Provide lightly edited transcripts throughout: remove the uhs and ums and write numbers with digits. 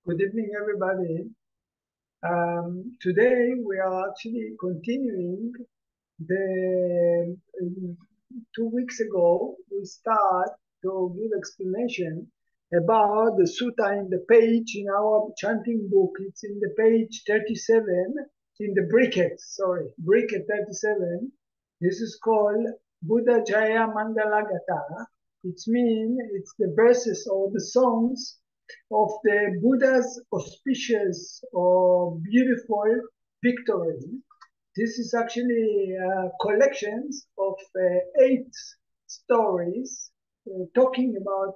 Good evening, everybody. Today we are actually continuing the 2 weeks ago we start to give explanation about the sutta in the page in our chanting book. It's in the page 37 in the briquet 37. This is called Buddha Jaya Mangala Gatha. It means it's the verses or the songs of the Buddha's auspicious or beautiful victory. This is actually collections of 8 stories, talking about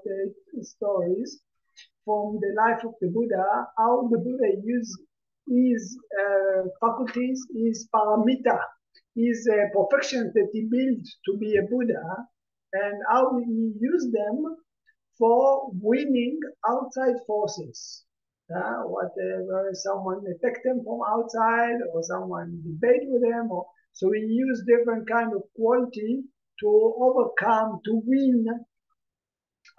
8 stories from the life of the Buddha, how the Buddha used his faculties, his paramita, his perfections that he built to be a Buddha, and how he used them for winning outside forces. Whatever, someone attacked them from outside or someone debate with them. So we use different kind of quality to overcome, to win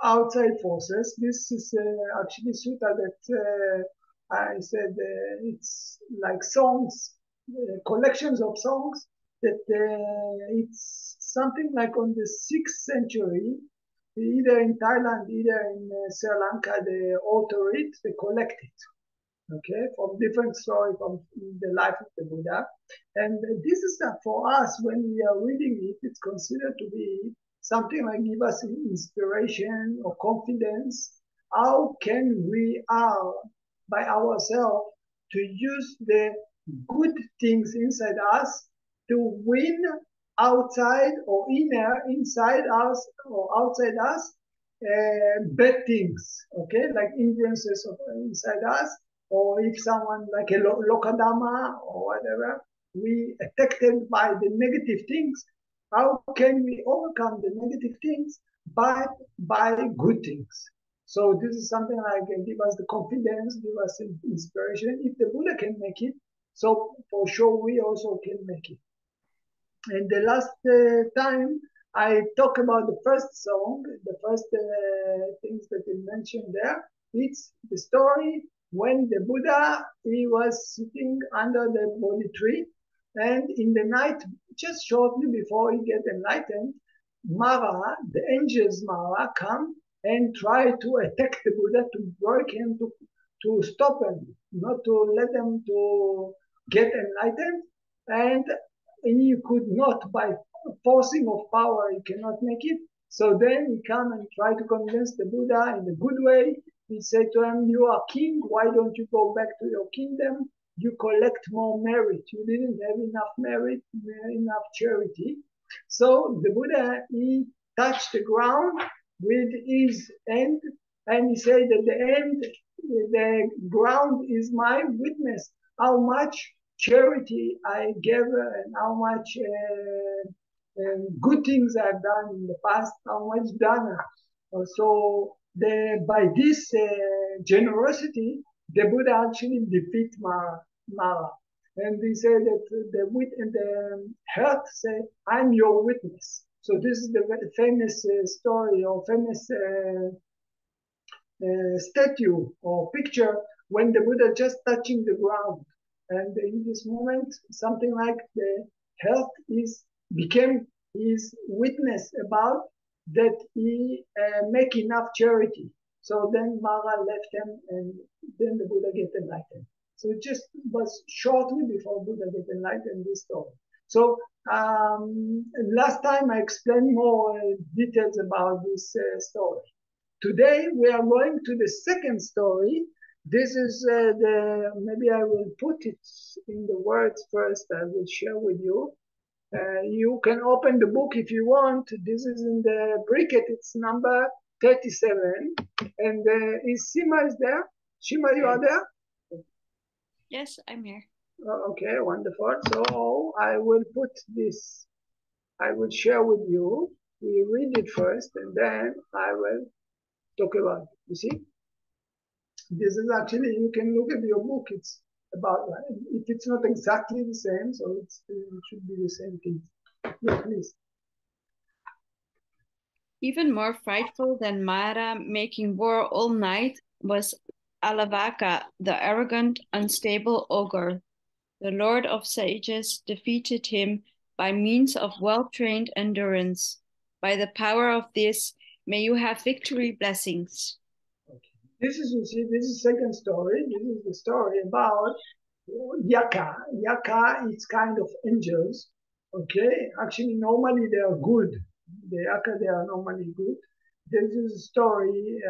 outside forces. This is actually sutta that I said it's like songs, collections of songs that it's something like on the 6th century, either in Thailand, either in Sri Lanka, they alter it, they collect it, okay, from different stories from the life of the Buddha. And this is for us, when we are reading it, it's considered to be something like give us inspiration or confidence. How can we are by ourselves to use the good things inside us to win outside or inside us or outside us, bad things, okay, like influences of inside us, or if someone like a lokadama or whatever, we affected by the negative things. How can we overcome the negative things? By good things. So this is something like give us the confidence, give us inspiration. If the Buddha can make it, so for sure we also can make it. And the last time I talk about the first song, the first things that you mentioned there, it's the story when the Buddha, he was sitting under the Bodhi tree, and in the night, just shortly before he get enlightened, Mara, the angels Mara, come and try to attack the Buddha, to break him, to stop him, not to let him to get enlightened. And he could not, by forcing of power, he cannot make it. So then he come and try to convince the Buddha in a good way. He said to him, you are king, why don't you go back to your kingdom? You collect more merit. You didn't have enough merit, enough charity. So the Buddha, he touched the ground with his hand, and he said that the ground is my witness how much charity I gave and how much good things I've done in the past, how much done. So by this generosity, the Buddha actually defeat Mara. And he said that the heart said, I'm your witness. So this is the famous story or famous statue or picture when the Buddha just touching the ground. And in this moment, something like the health became his witness about that he make enough charity. So then Mara left him, and then the Buddha get enlightened. So it just was shortly before Buddha get enlightened, this story. So last time I explained more details about this story. Today we are going to the second story. This is maybe I will put it in the words first. I will share with you. You can open the book if you want. This is in the briquet. It's number 37. And is Sima is there? Shima, you are there? Yes, I'm here. Okay, wonderful. So I will put this. I will share with you. We read it first, and then I will talk about it. You see? This is actually, you can look at your book, it's about, if it's not exactly the same, so it should be the same thing. Yeah, please. Even more frightful than Mara making war all night was Alavaka, the arrogant, unstable ogre. The Lord of Sages defeated him by means of well-trained endurance. By the power of this, may you have victory blessings. This is, you see, this is second story. This is the story about Yaka. Yaka is kind of angels. Okay, actually, normally they are good. The Yaka, they are normally good. This is a story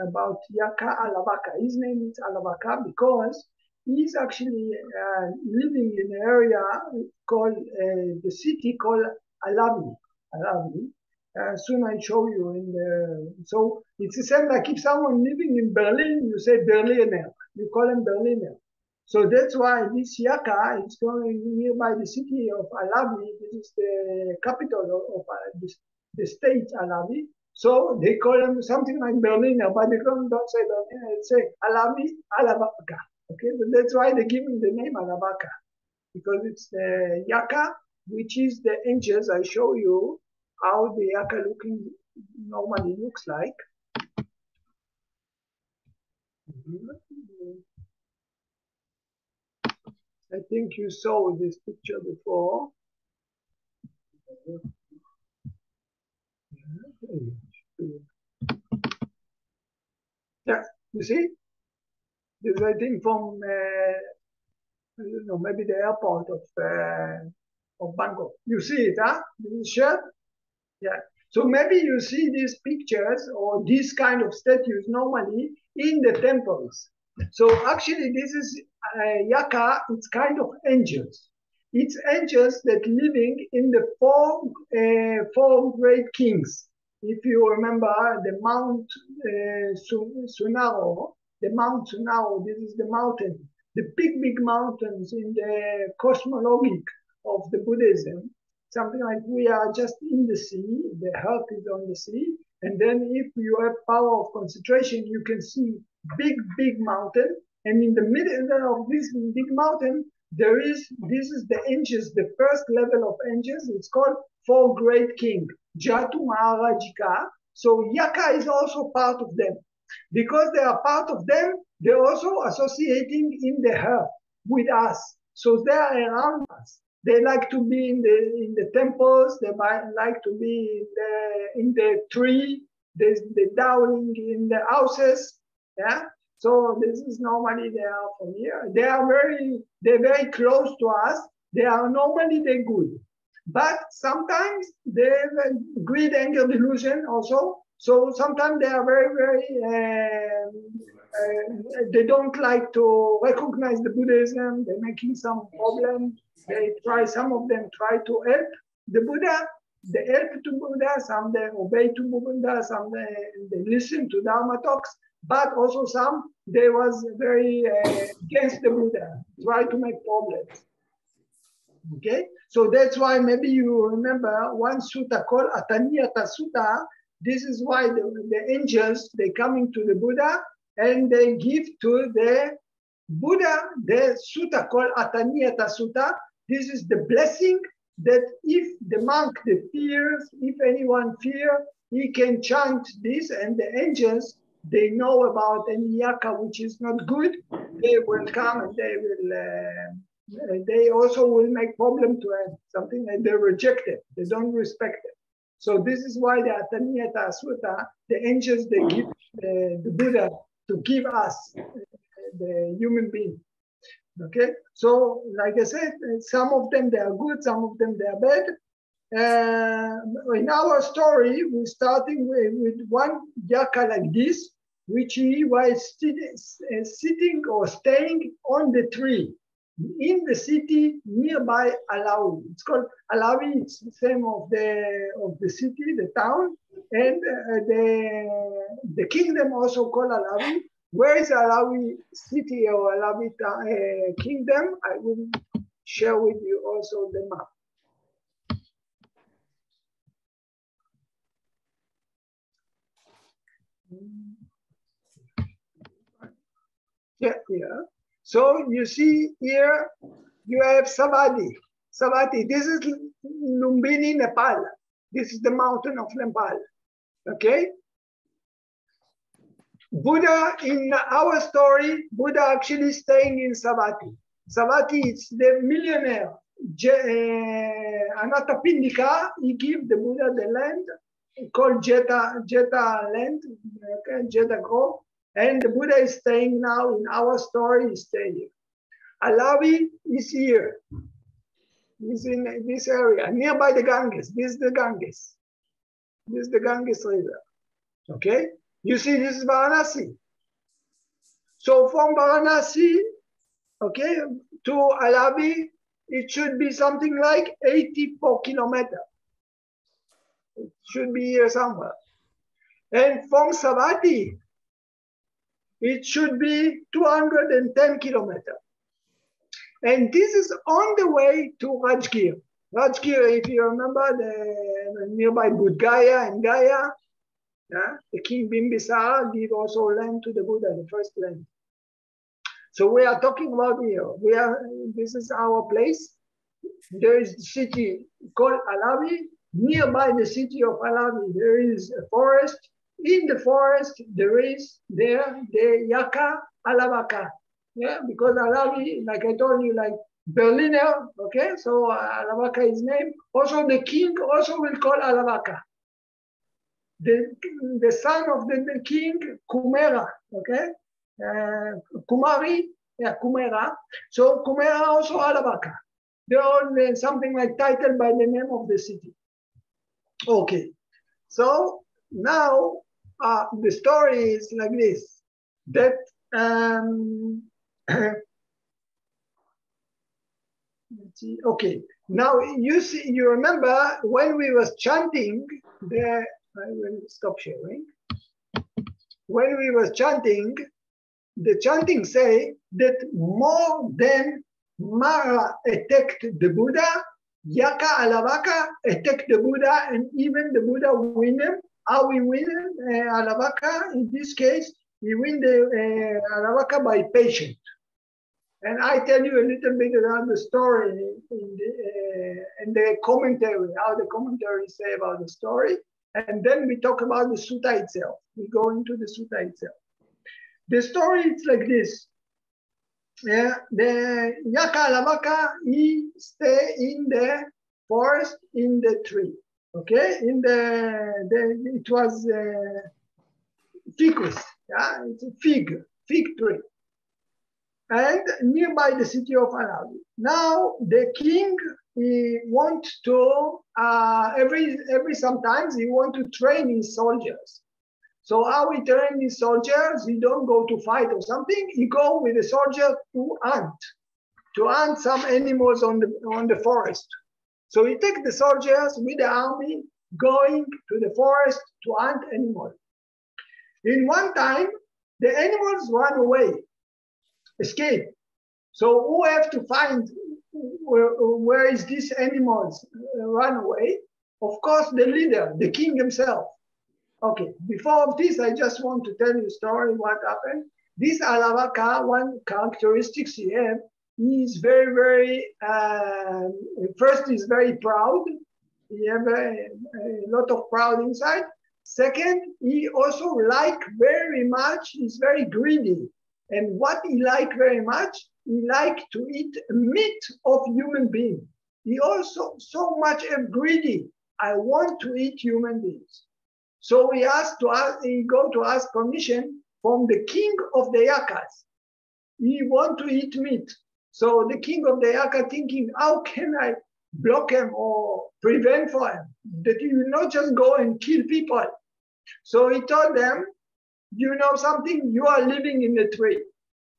about Yaka Alavaka. His name is Alavaka because he's actually living in an area called the city called Alavi. Alavi. Soon I show you in the. So it's the same like if someone living in Berlin, you say Berliner. You call him Berliner. So that's why this Yaka is going nearby the city of Alavi. This is the capital of the state Alavi. So they call him something like Berliner, but they don't say Berliner. They say Alavi, Alavaka. Okay, so that's why they give him the name Alavaka, because it's the Yaka, which is the angels. I show you how the Yaka looking normally looks like. I think you saw this picture before. Yeah, you see? This is, I think, from I don't know, maybe the airport of Bangkok. You see it, huh? This shirt? Yeah. So maybe you see these pictures or these kind of statues normally in the temples. So actually, this is Yaka. It's kind of angels. It's angels that living in the four great kings. If you remember the Mount Sunaro, the Mount Sunaro. This is the mountain, the big mountains in the cosmologic of the Buddhism. Something like we are just in the sea, the earth is on the sea, and then if you have power of concentration, you can see big mountain, and in the middle of this big mountain, this is the angels, the first level of angels. It's called Four Great King, Jatu Maharajika. So Yaka is also part of them. Because they are part of them, they're also associating in the earth with us. So they are around us. They like to be in the temples. They might like to be in the tree. The downing in the houses. Yeah. So this is normally they are from here. They're very close to us. They are normally they're good, but sometimes they have a greed, anger, delusion also. So sometimes they are very they don't like to recognize the Buddhism. They're making some problem. Some of them try to help the Buddha. They help to Buddha. Some they obey to Buddha. Some they listen to Dhamma talks. But also some they was very against the Buddha. Try to make problems. Okay, so that's why maybe you remember one sutta called Ataniyata Sutta. This is why the angels they coming to the Buddha and they give to the Buddha the sutta called Ataniyata Sutta. This is the blessing that if the monk that fears, if anyone fear, he can chant this, and the angels they know about any yaka which is not good. They will come and they will. They also will make problem to something and they reject it. They don't respect it. So this is why the Ataniyata Sutta, the angels, they give the Buddha to give us the human being. Okay, so like I said, some of them they are good, some of them they are bad. In our story, we're starting with one yaka like this, which he was sitting or staying on the tree in the city nearby Alawi. It's called Alawi. It's the same of the city, the town, and the kingdom also called Alawi. Where is Alawi city or Alawi kingdom? I will share with you also the map. Yeah. So you see here, you have Samadhi. Samadhi, this is Lumbini, Nepal. This is the mountain of Nepal. Okay? Buddha, in our story, Buddha actually staying in Savatthi. Savatthi is the millionaire. Anathapindika, he gave the Buddha the land called Jeta land, okay, Jeta Grove. And the Buddha is staying now in our story, he's staying. Alavi is here. He's in this area, nearby the Ganges. This is the Ganges. This is the Ganges River. Okay? You see, this is Varanasi. So from Varanasi, okay, to Alavi, it should be something like 84 kilometers. It should be here somewhere. And from Savatthi, it should be 210 kilometers. And this is on the way to Rajgir. Rajgir, if you remember, the nearby Bodh Gaya and Gaya, the king Bimbisara gave also land to the Buddha, the first land. So we are talking about here. This is our place. There is the city called Alavi. Nearby the city of Alavi, there is a forest. In the forest, there is the Yaka Alavaka. Yeah, because Alavi, like I told you, like Berliner, okay? So Alavaka is named. Also the king also will call Alavaka. The son of the king, Kumera, okay? Kumari, yeah, Kumera. So Kumera also Alavaka. They're all something like titled by the name of the city. Okay, so now the story is like this, that let's see. Okay, now you remember when we was chanting, I will stop sharing. When we was chanting, the chanting say that more than Mara attacked the Buddha, Yaka Alavaka attacked the Buddha, and even the Buddha win him. How we win him? Alavaka, in this case, we win the Alavaka by patience. And I tell you a little bit around the story in the commentary, how the commentary say about the story. And then we talk about the sutta itself. We go into the sutta itself. The story is like this. Yeah, the Yaka Alavaka, he stay in the forest, in the tree. Okay, it was ficus. Yeah, it's a fig tree. And nearby the city of Alavi. Now the king, he want to every sometimes he want to train his soldiers. So how he train his soldiers? He don't go to fight or something. He go with the soldier to hunt some animals on the forest. So he take the soldiers with the army going to the forest to hunt animals. In one time, the animals run away. Escape. So who have to find where is these animals run away? Of course, the leader, the king himself. Okay, before this, I just want to tell you a story, what happened. This Alavaka, one characteristics he have, he is very, very, first he's very proud. He have a lot of proud inside. Second, he also like very much, he's very greedy. And what he like very much, he like to eat meat of human being. He also so much greedy. I want to eat human beings. So he go to ask permission from the king of the Yakas. He want to eat meat. So the king of the Yaka thinking, how can I block him or prevent for him? That he will not just go and kill people. So he told them, you know something? You are living in the tree,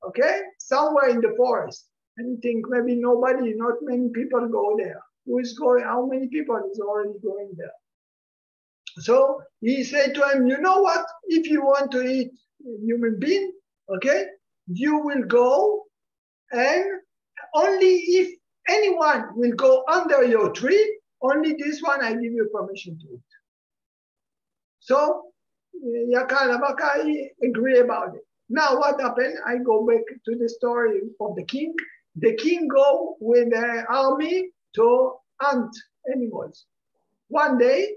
okay? Somewhere in the forest. And you think maybe nobody, not many people go there. Who is going? How many people is already going there? So he said to him, you know what? If you want to eat human being, okay, you will go, and only if anyone will go under your tree, only this one I give you permission to eat. So Yaka Alavaka agree about it. Now what happened? I go back to the story of the king. The king go with the army to hunt animals. One day,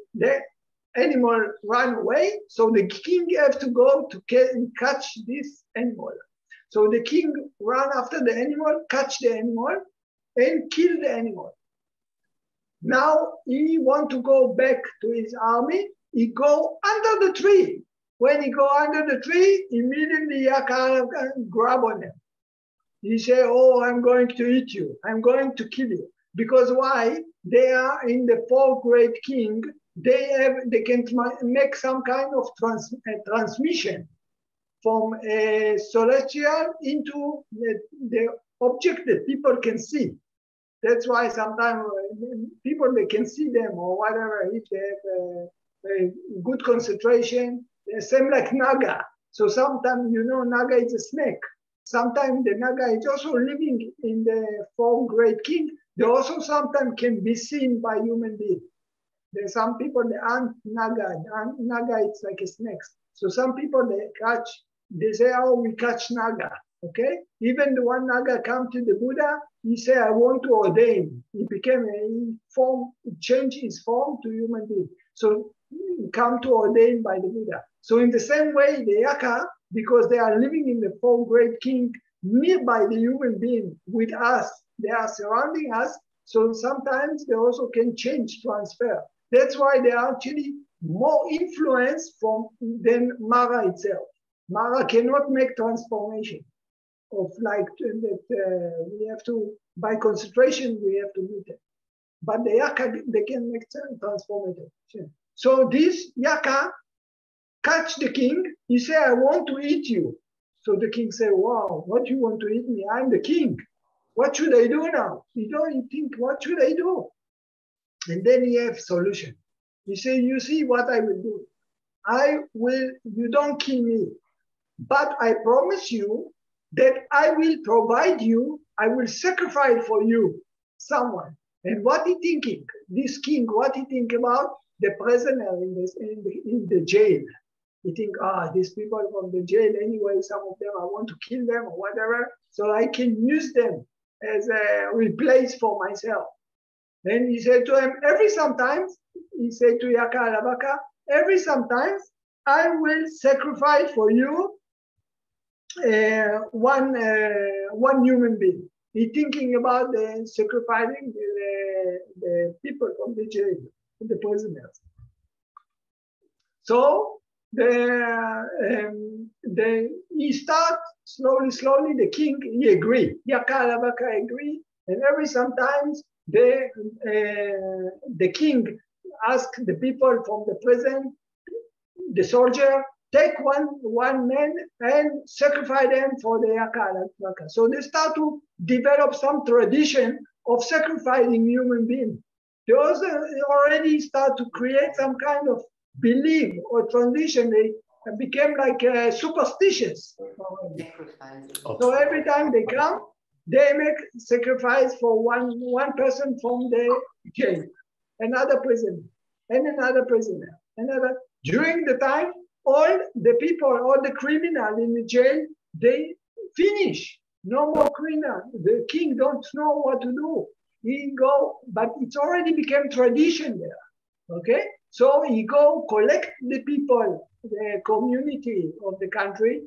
animal run away, so the king have to go to catch this animal. So the king run after the animal, catch the animal, and kill the animal. Now he want to go back to his army. He go under the tree. When he go under the tree, immediately Yaka grab on him. He say, "Oh, I'm going to eat you. I'm going to kill you." Because why? They are in the fourth grade king. They can make some kind of transmission from a celestial into the object that people can see. That's why sometimes people, they can see them or whatever, if they have a good concentration, they're same like Naga. So sometimes, Naga is a snake. Sometimes the Naga is also living in the fourth grade king. They also sometimes can be seen by human beings. There's some people, they aren't Naga. Naga, it's like a snake. So some people, they say, "Oh, we catch Naga." Okay? Even the one Naga come to the Buddha, he said, "I want to ordain." He changed his form to human being. So he come to ordain by the Buddha. So in the same way, the Yaka, because they are living in the fourth grade king, nearby the human being with us, they are surrounding us. So sometimes they also can change, transfer. That's why they are actually more influenced than Mara itself. Mara cannot make transformation of like that. We have to, by concentration, we have to meet it. But the Yaka, they can make transformation. So this Yaka catch the king. He said, "I want to eat you." So the king said, "Wow, what you want to eat me? I'm the king. What should I do now?" You don't think, what should I do? And then he have solution. He said, "You see what I will do. You don't kill me, but I promise you that I will provide you, I will sacrifice for you someone." And what he thinking? This king, what he think about? The prisoner in the jail. He think, these people from the jail anyway, some of them, I want to kill them or whatever, so I can use them as a replace for myself. Then he said to him, he said to Yaka Alavaka, sometimes I will sacrifice for you one human being. He thinking about sacrificing the people from the jail, the prisoners. So he start slowly. The king, he agreed. Yaka Alavaka agreed, and sometimes the king asked the people from the prison, the soldier, take one man and sacrifice them for the Yaka Alavaka. So they start to develop some tradition of sacrificing human beings. They also already start to create some kind of belief or tradition. They became like superstitious. So every time they come, they make sacrifice for one person from the jail, another prisoner, and another prisoner, another. During the time, all the people, all the criminals in the jail, they finish. No more criminal. The king don't know what to do. He go, but it's already become tradition there. Okay? So he go collect the people, the community of the country,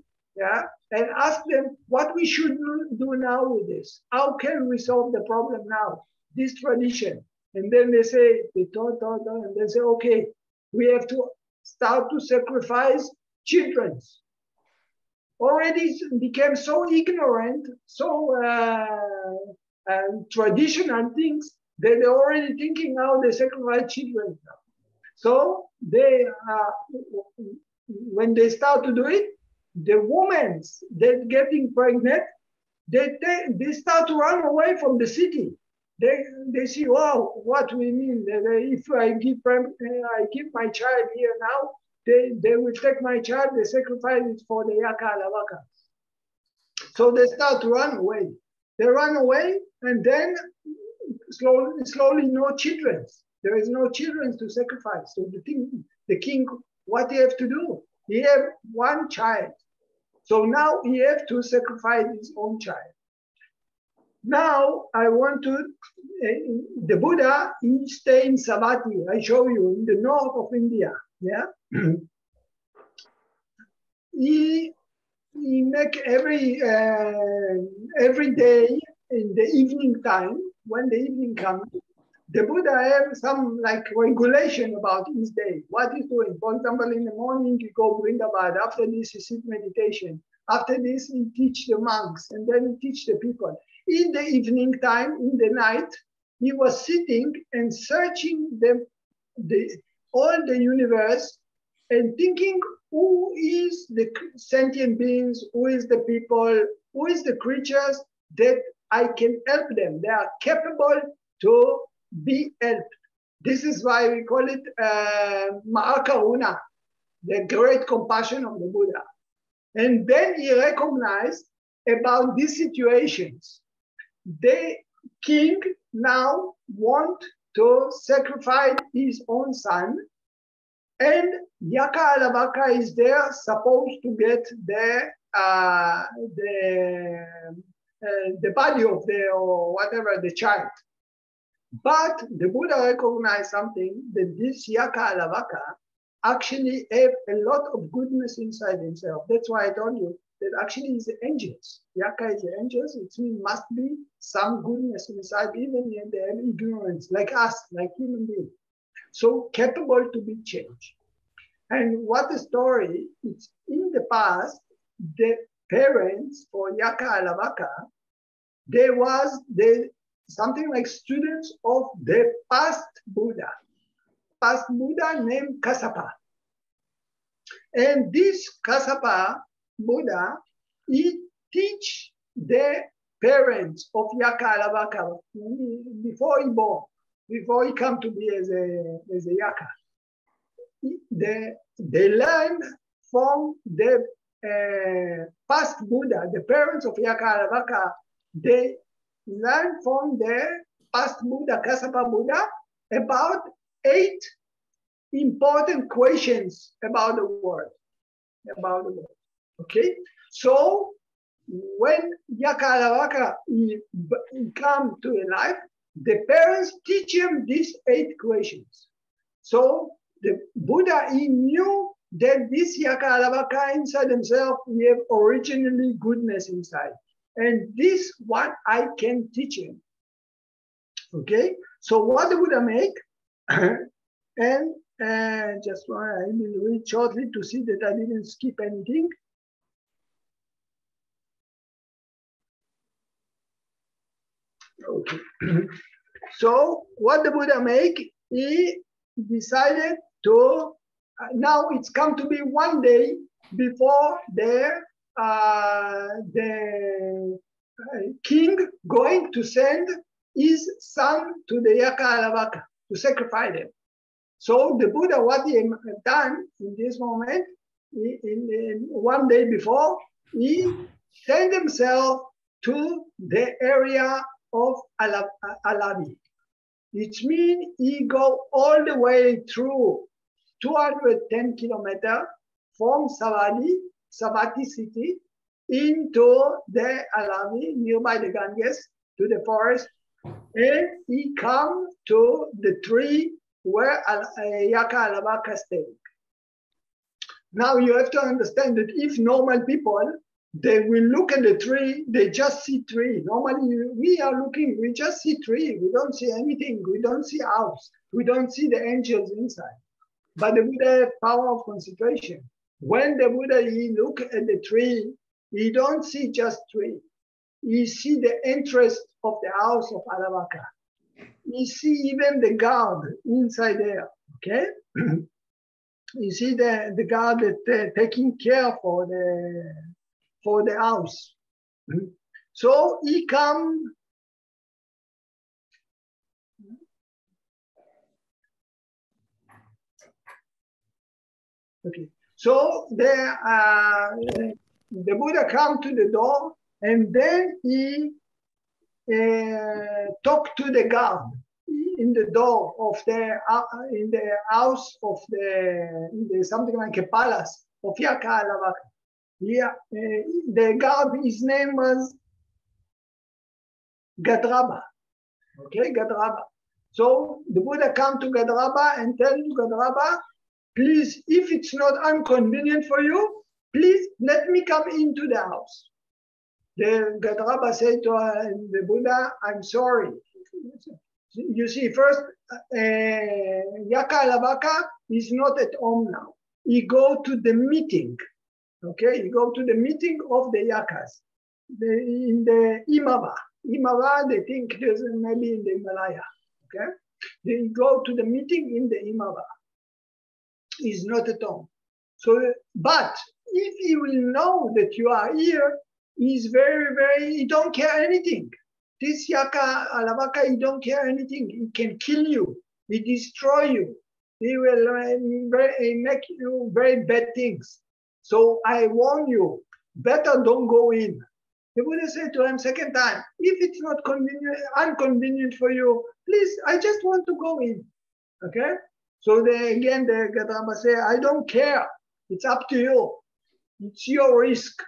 and ask them what we should do now with this. How can we solve the problem now? This tradition. And then they say, and they say, okay, we have to start to sacrifice children. Already became so ignorant, so traditional things that they're already thinking how they sacrifice children now. So when they start to do it, the women that getting pregnant, they start to run away from the city. They see, wow, what we mean? If I give my child here now, they will take my child, they sacrifice it for the Yaka Alavaka. So they start to run away. They run away, and then slowly no children. There is no children to sacrifice. So the king, what he have to do? He have one child. So now he have to sacrifice his own child. Now I want to, the Buddha, he stay in Savatthi, I show you, in the north of India. Yeah. he make every day in the evening time, when the evening comes, the Buddha have some like regulation about his day, what he's doing. For example, in the morning he go bring a bath. After this he sit meditation. After this he teach the monks, and then he teach the people. In the evening time, in the night, he was sitting and searching the all the universe and thinking who is the sentient beings, who is the people, who is the creatures that I can help them. They are capable to be helped. This is why we call it Mahakaruna, the great compassion of the Buddha. And then he recognized about these situations. The king now want to sacrifice his own son, and Yaka Alavaka is there supposed to get the body of the, or whatever, the child. But the Buddha recognized something, that this Yaka Alavaka actually have a lot of goodness inside himself. That's why I told you that actually is the angels. Yaka is the angels. It means must be some goodness inside, even in the ignorance, like us, like human beings. So capable to be changed. And what the story, it's in the past, the parents for Yaka Alavaka, there was something like students of the past Buddha named Kassapa. And this Kassapa Buddha, he teach the parents of Yaka Alavaka before he born, before he come to be as a Yaka. They learn from the past Buddha, the parents of Yaka Alavaka, they learn from the past Buddha, Kassapa Buddha, about 8 important questions about the world. Okay? So when Yaka Alavaka come to life, the parents teach him these 8 questions. So the Buddha, he knew that this Yaka Alavaka inside himself, he have originally goodness inside. And this what I can teach him. Okay? So what the Buddha make, and just I will read shortly to see that I didn't skip anything. Okay. So what the Buddha make, he decided to, now it's come to be one day before the king going to send his son to the Yaka Alavaka to sacrifice them. So the Buddha, what he had done in this moment, in one day before, he sent himself to the area of Alavi. It means he go all the way through 210 kilometers from Savatthi city, into the Alavi, nearby the Ganges, to the forest, and he come to the tree where Yaka Alavaka stayed. Now you have to understand that if normal people, they will look at the tree, they just see tree. Normally we are looking, we just see tree, we don't see anything, we don't see house, we don't see the angels inside. But the Buddha has power of concentration. When the Buddha, he look at the tree, he don't see just tree. He see the interest of the house of Alavaka. You see even the guard inside there, okay? You see the guard that taking care for the house. So he come. Okay. So the Buddha come to the door, and then he talk to the guard in the door of in the house of something like a palace of Yaka Alavaka. Yeah, the guard, his name was Gadraba. Okay, Gadraba. So the Buddha come to Gadraba and tell to Gadraba, please, if it's not inconvenient for you, please let me come into the house. The Gadraba said to the Buddha, I'm sorry. You see, first, Yaka Alavaka is not at home now. He go to the meeting. Okay, you go to the meeting of the Yakas. In the Imava. Imava, they think there's maybe in the Himalaya. Okay, they go to the meeting in the Imava. He's not at home. So, but if he will know that you are here, he's he don't care anything. This Yaka Alavaka, he don't care anything. He can kill you. He destroy you. He will make you very bad things. So I warn you, better don't go in. The Buddha said to him second time, if it's not inconvenient for you, please, I just want to go in. Okay? So again, the Gadraba say, I don't care. It's up to you. It's your risk.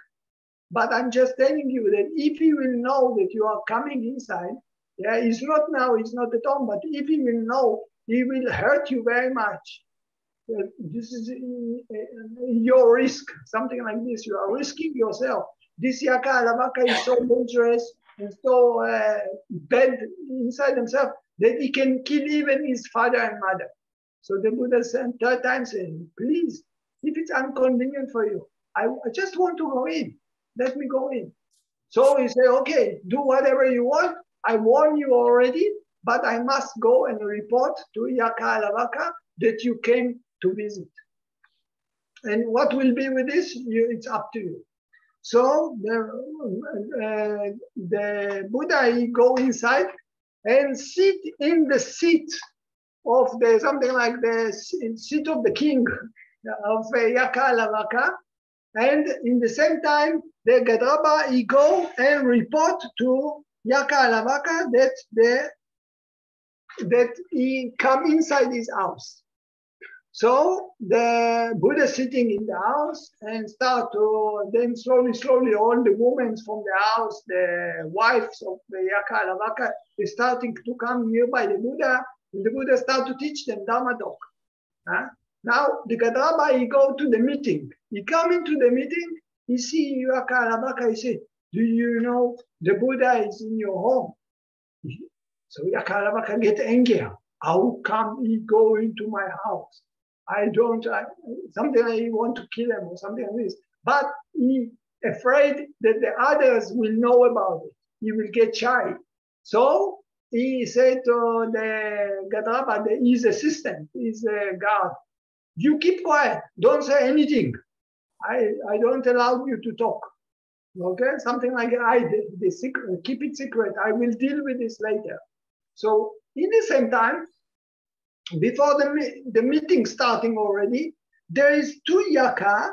But I'm just telling you that if he will know that you are coming inside, yeah, he's not at home, but if he will know, he will hurt you very much. This is your risk, something like this. You are risking yourself. This Yaka Alavaka is so dangerous and so bad inside himself that he can kill even his father and mother. So the Buddha said third time saying, please, if it's inconvenient for you, I just want to go in. Let me go in. So he said, okay, do whatever you want. I warn you already, but I must go and report to Yaka Alavaka that you came to visit. And what will be with this? It's up to you. So the Buddha, he go inside and sit in the seat of something like the seat of the king of Yaka Alavaka. And in the same time, the Gadraba, he go and report to Yaka Alavaka that he come inside his house. So the Buddha sitting in the house and start to, then slowly all the women from the house, the wives of the Yaka Alavaka, is starting to come nearby the Buddha, and the Buddha start to teach them Dhamma talk. Huh? Now the Gadraba, he go to the meeting. He come into the meeting, he see Yaka Alavaka, he say, do you know the Buddha is in your home? So Yaka Alavaka get angry. How come he go into my house? Something like he want to kill him or something like this. But he afraid that the others will know about it. He will get shy. So he said to the Gadraba, his assistant, his guard, you keep quiet, don't say anything. I don't allow you to talk. Okay, something like the secret, keep it secret. I will deal with this later. So in the same time, before the meeting starting already, there is two Yaka.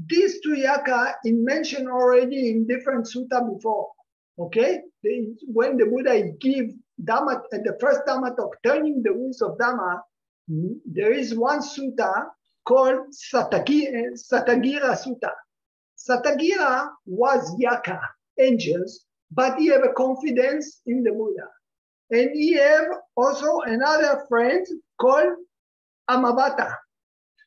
These two Yaka in mentioned already in different sutta before. Okay, when the Buddha give Dhamma, the first Dhamma talk, turning the wheels of Dhamma, there is one sutta called Satagira Sutta. Satagira was Yaka, angels, but he have a confidence in the Buddha. And he have also another friend called Amavata.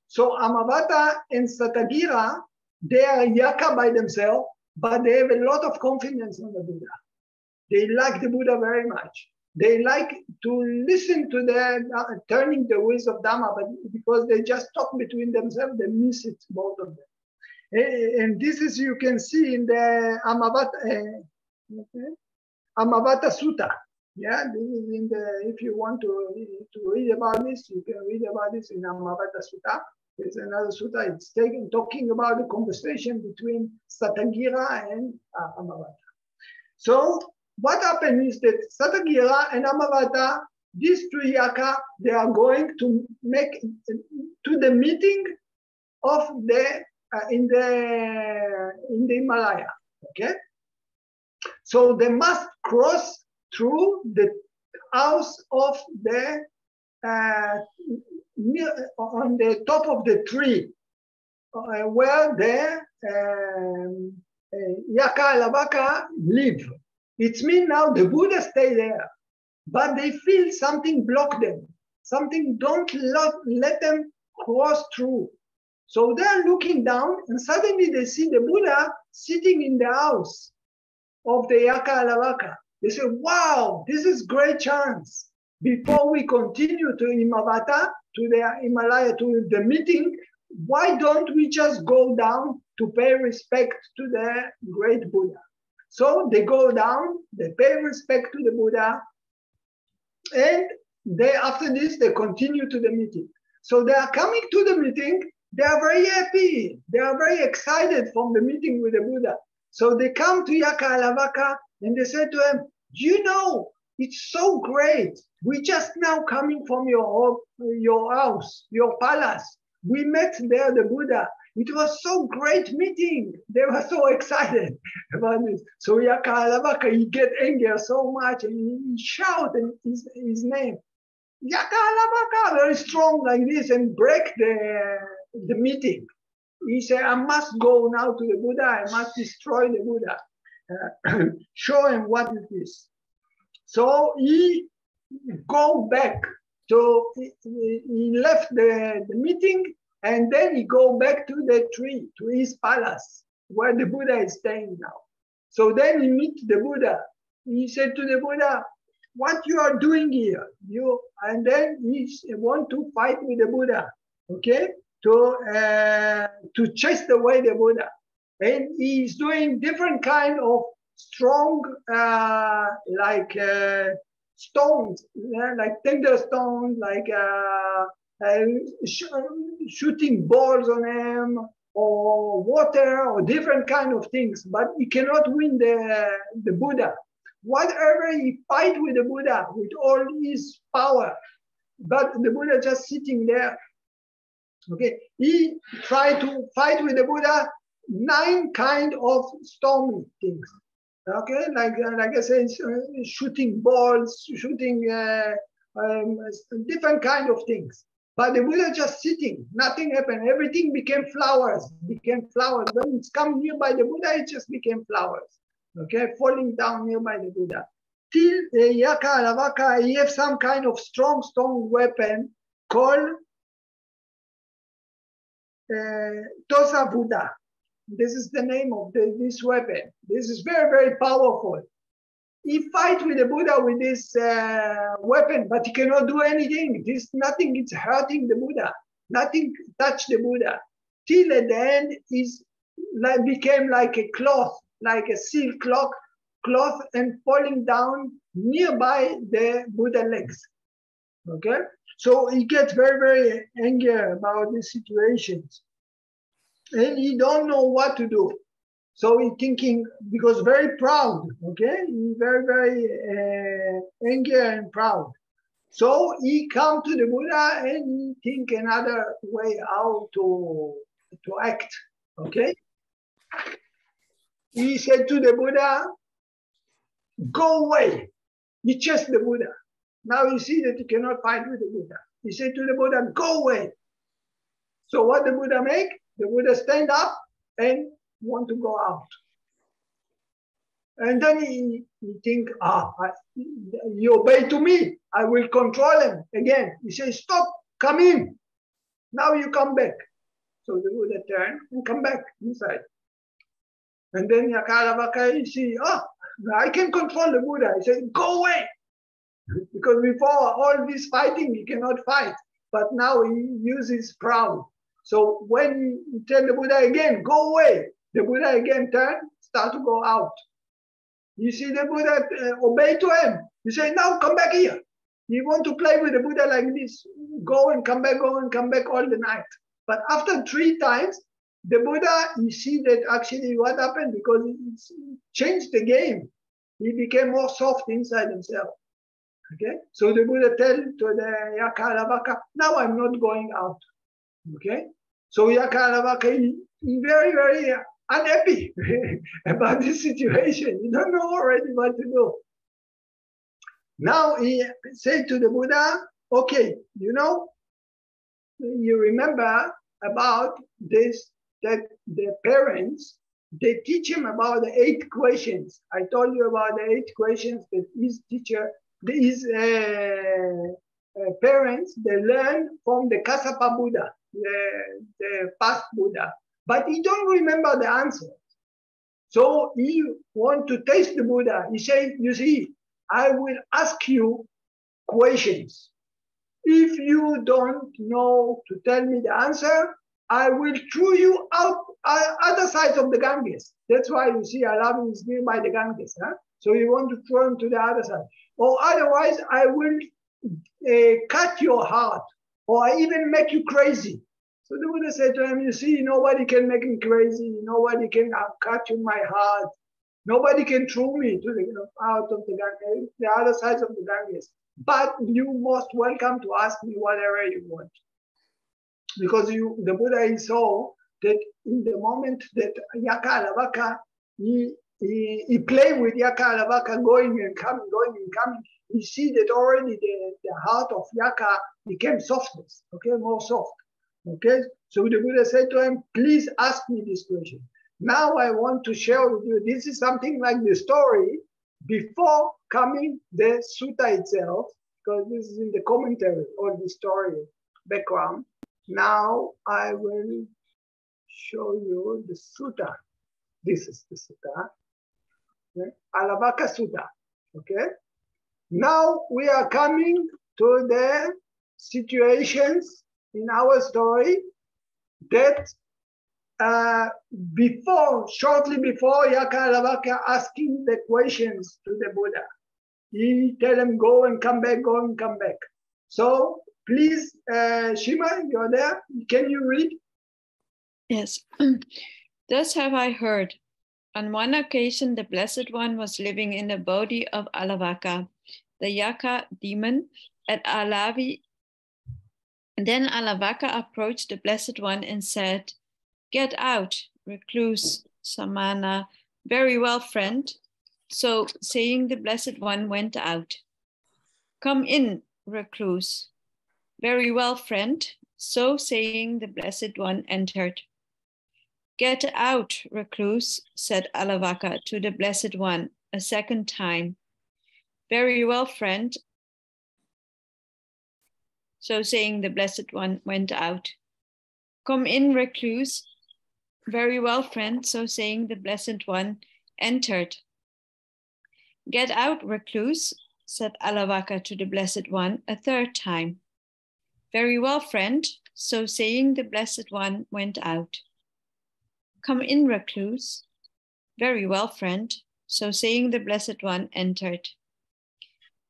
So Amavata and Satagira, they are Yaka by themselves, but they have a lot of confidence in the Buddha. They like the Buddha very much. They like to listen to the turning the wheels of Dhamma, but because they just talk between themselves, they miss it, both of them. And this is, you can see in the Amavata Sutta. Yeah, this is in if you want to read about this, you can read about this in Amavata Sutta. There's another sutta, it's talking about the conversation between Satagira and Amavata. So what happened is that Satagira and Amavata, these two Yaka, they are going to make to the meeting of the in the Himalaya. Okay, so they must cross through the house of the on the top of the tree where the Yaka Alavaka live. It means now the Buddha stay there, but they feel something block them. Something don't let them cross through. So they're looking down, and suddenly they see the Buddha sitting in the house of the Yaka Alavaka. They say, wow, this is great chance. Before we continue to Himavata, to the Himalaya, to the meeting, why don't we just go down to pay respect to the great Buddha? So they go down, they pay respect to the Buddha, and after this, they continue to the meeting. So they are coming to the meeting, they are very happy, they are very excited from the meeting with the Buddha. So they come to Yaka Alavaka and they say to him, you know, it's so great. We just now coming from your house, your palace. We met there the Buddha. It was so great meeting. They were so excited about this. So Yaka Alavaka, he get angry so much and he shouted his name. Yaka Alavaka, very strong like this, and break the meeting. He said, I must go now to the Buddha. I must destroy the Buddha. Show him what it is. So he go back. So he left the meeting, and then he go back to the tree, to his palace, where the Buddha is staying now. So then he meet the Buddha. He said to the Buddha, what you are doing here? And then he want to fight with the Buddha, okay? To chase away the Buddha. And he's doing different kind of strong, stones, like tender stones, like shooting balls on him, or water, or different kind of things. But he cannot win the Buddha. Whatever he fight with the Buddha with all his power, but the Buddha just sitting there. Okay, he tried to fight with the Buddha 9 kind of stormy things. Okay, like I said, shooting balls, shooting different kind of things. But the Buddha just sitting, nothing happened. Everything became flowers. When it's come nearby the Buddha, it just became flowers. Okay, falling down nearby the Buddha. Till Yaka Alavaka, he have some kind of strong weapon called Tosa Buddha. This is the name of this weapon. This is very, very powerful. He fight with the Buddha with this weapon, but he cannot do anything. Nothing is hurting the Buddha. Nothing touched the Buddha. Till at the end, became like a cloth, like a silk cloth, and falling down nearby the Buddha legs. Okay? So he gets very, very angry about these situations. And he don't know what to do. So he thinking, because very proud, okay? He very, very angry and proud. So he come to the Buddha and he think another way how to act, okay? He said to the Buddha, go away. He chased the Buddha. Now you see that he cannot fight with the Buddha. He said to the Buddha, go away. So what the Buddha make? The Buddha stand up and want to go out. And then he think, you obey to me. I will control him again. He says, stop, come in. Now you come back. So the Buddha turn and come back inside. And then Yaka Alavaka, you see, I can control the Buddha. He said, go away. Because before all this fighting, he cannot fight. But now he uses proud. So when you tell the Buddha again, go away, the Buddha again turn, start to go out. You see the Buddha obey to him. You say, now come back here. You want to play with the Buddha like this, go and come back all the night. But after 3 times, the Buddha, you see that actually what happened, because it changed the game. He became more soft inside himself. Okay, so the Buddha tell to the Yaka Alavaka, now I'm not going out. Okay, so Yaka Alavaka, he very, very unhappy about this situation. He don't know already what to do. Now he said to the Buddha, okay, you remember about this, that the parents, they teach him about the 8 questions. I told you about the 8 questions that his teacher, his parents, they learn from the Kassapa Buddha. the past Buddha, but he don't remember the answer. So he want to taste the Buddha. He said, you see, I will ask you questions. If you don't know to tell me the answer, I will throw you out other side of the Ganges. That's why you see Alavi is nearby the Ganges. Huh? So you want to throw him to the other side. Or otherwise, I will cut your heart, or I even make you crazy. So the Buddha said to him, you see, nobody can make me crazy. Nobody can cut you my heart. Nobody can throw me to out of the Ganges, the other side of the Ganges. But you most welcome to ask me whatever you want. Because the Buddha saw that in the moment that Yaka Alavaka, he played with Yaka Alavaka going and coming, he see that already the heart of Yaka became softness, okay, more soft. Okay, so the Buddha said to him, please ask me this question. Now I want to share with you, this is something like the story before coming the sutta itself, because this is in the commentary or the story background. Now I will show you the sutta. This is the sutta, okay? Alavaka Sutta. Okay. Now we are coming to the situations in our story that shortly before Yaka Alavaka asking the questions to the Buddha, he tell him go and come back, go and come back. So please, Shima, you're there. Can you read? Yes. Thus have I heard. On one occasion, the Blessed One was living in the body of Alavaka, the Yaka demon, at Alavi. Then Alavaka approached the Blessed One and said, get out, recluse, Samana. Very well, friend. So saying, the Blessed One went out. Come in, recluse. Very well, friend. So saying, the Blessed One entered. Get out, recluse, said Alavaka to the Blessed One a second time. Very well, friend. So saying, the Blessed One went out. Come in, recluse. Very well, friend. So saying, the Blessed One entered. Get out, recluse, said Alavaka to the Blessed One a third time. Very well, friend. So saying, the Blessed One went out. Come in, recluse. Very well, friend. So saying, the Blessed One entered.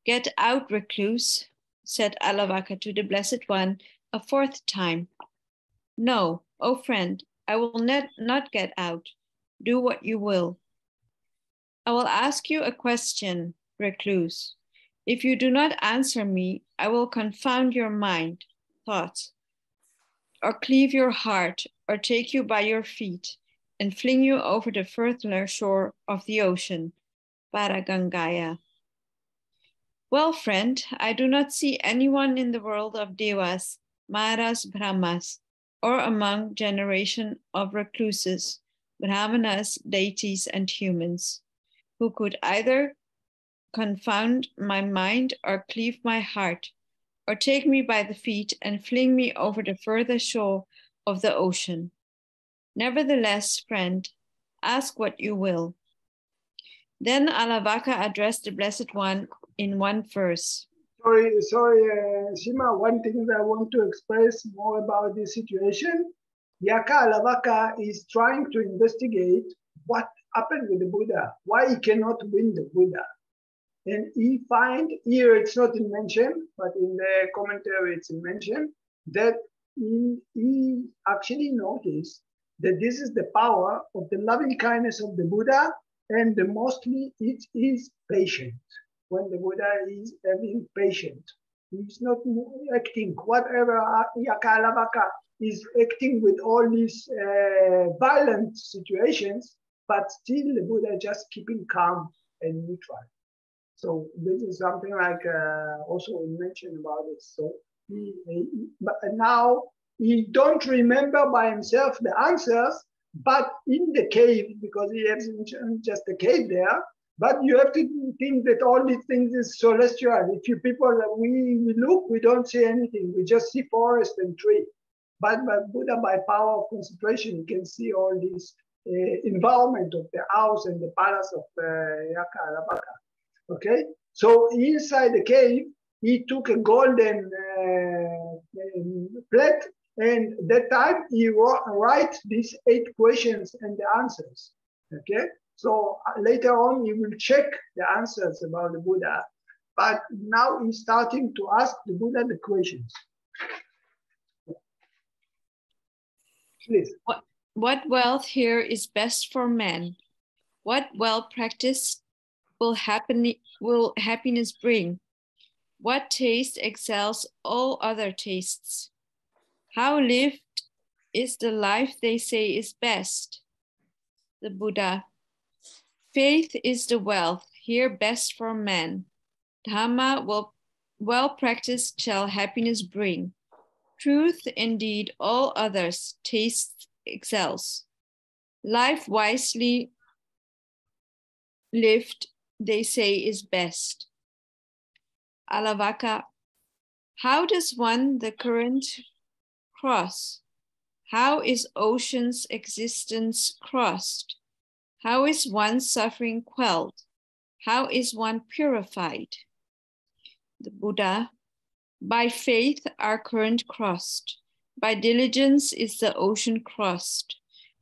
Get out, recluse, said Alavaka to the Blessed One a fourth time. No, O friend, I will not get out. Do what you will. I will ask you a question, recluse. If you do not answer me, I will confound your mind, thoughts, or cleave your heart, or take you by your feet, and fling you over the further shore of the ocean, Paragangaya. Well, friend, I do not see anyone in the world of Devas, Maras, Brahmas, or among generation of recluses, Brahmanas, deities, and humans, who could either confound my mind or cleave my heart, or take me by the feet and fling me over the further shore of the ocean. Nevertheless, friend, ask what you will. Then Alavaka addressed the Blessed One in one verse. Sorry, Shima, one thing that I want to express more about this situation. Yaka Alavaka is trying to investigate what happened with the Buddha, why he cannot win the Buddha. And he find, here it's not mentioned, but in the commentary it's mentioned, that he actually noticed that this is the power of the loving kindness of the Buddha, and mostly it is patient. When the Buddha is having patience, he's not acting whatever Yaka Alavaka is acting with all these violent situations, but still the Buddha just keeping calm and neutral. So this is something like also mentioned about it. So but now he don't remember by himself the answers, but in the cave, because he has just a cave there. But you have to think that all these things is celestial. If you people, we look, we don't see anything. We just see forest and tree. But Buddha, by power of concentration, you can see all this environment of the house and the palace of Alavaka. Okay, so inside the cave, he took a golden plate, and that time he write these 8 questions and the answers. Okay, so later on he will check the answers about the Buddha, but now he's starting to ask the Buddha the questions. Please. What wealth here is best for men? What well practiced will happiness bring? What taste excels all other tastes? How lived is the life they say is best? The Buddha. Faith is the wealth here best for men. Dhamma well practiced shall happiness bring. Truth indeed all others taste excels. Life wisely lived, they say, is best. Alavaka. How does one the current cross? How is ocean's existence crossed? How is one suffering quelled? How is one purified? The Buddha. By faith our current crossed. By diligence is the ocean crossed.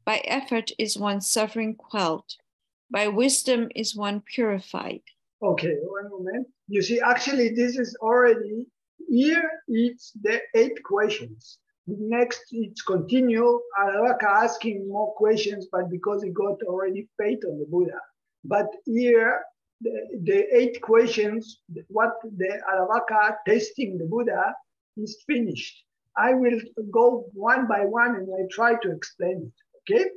By effort is one suffering quelled. By wisdom is one purified. Okay, one moment. You see, actually, this is already, here it's the 8 questions. Next, it's continue. Alavaka asking more questions, but because he got already faith on the Buddha. But here, the 8 questions, what the Alavaka testing the Buddha is finished. I will go one by one and I try to explain it, okay?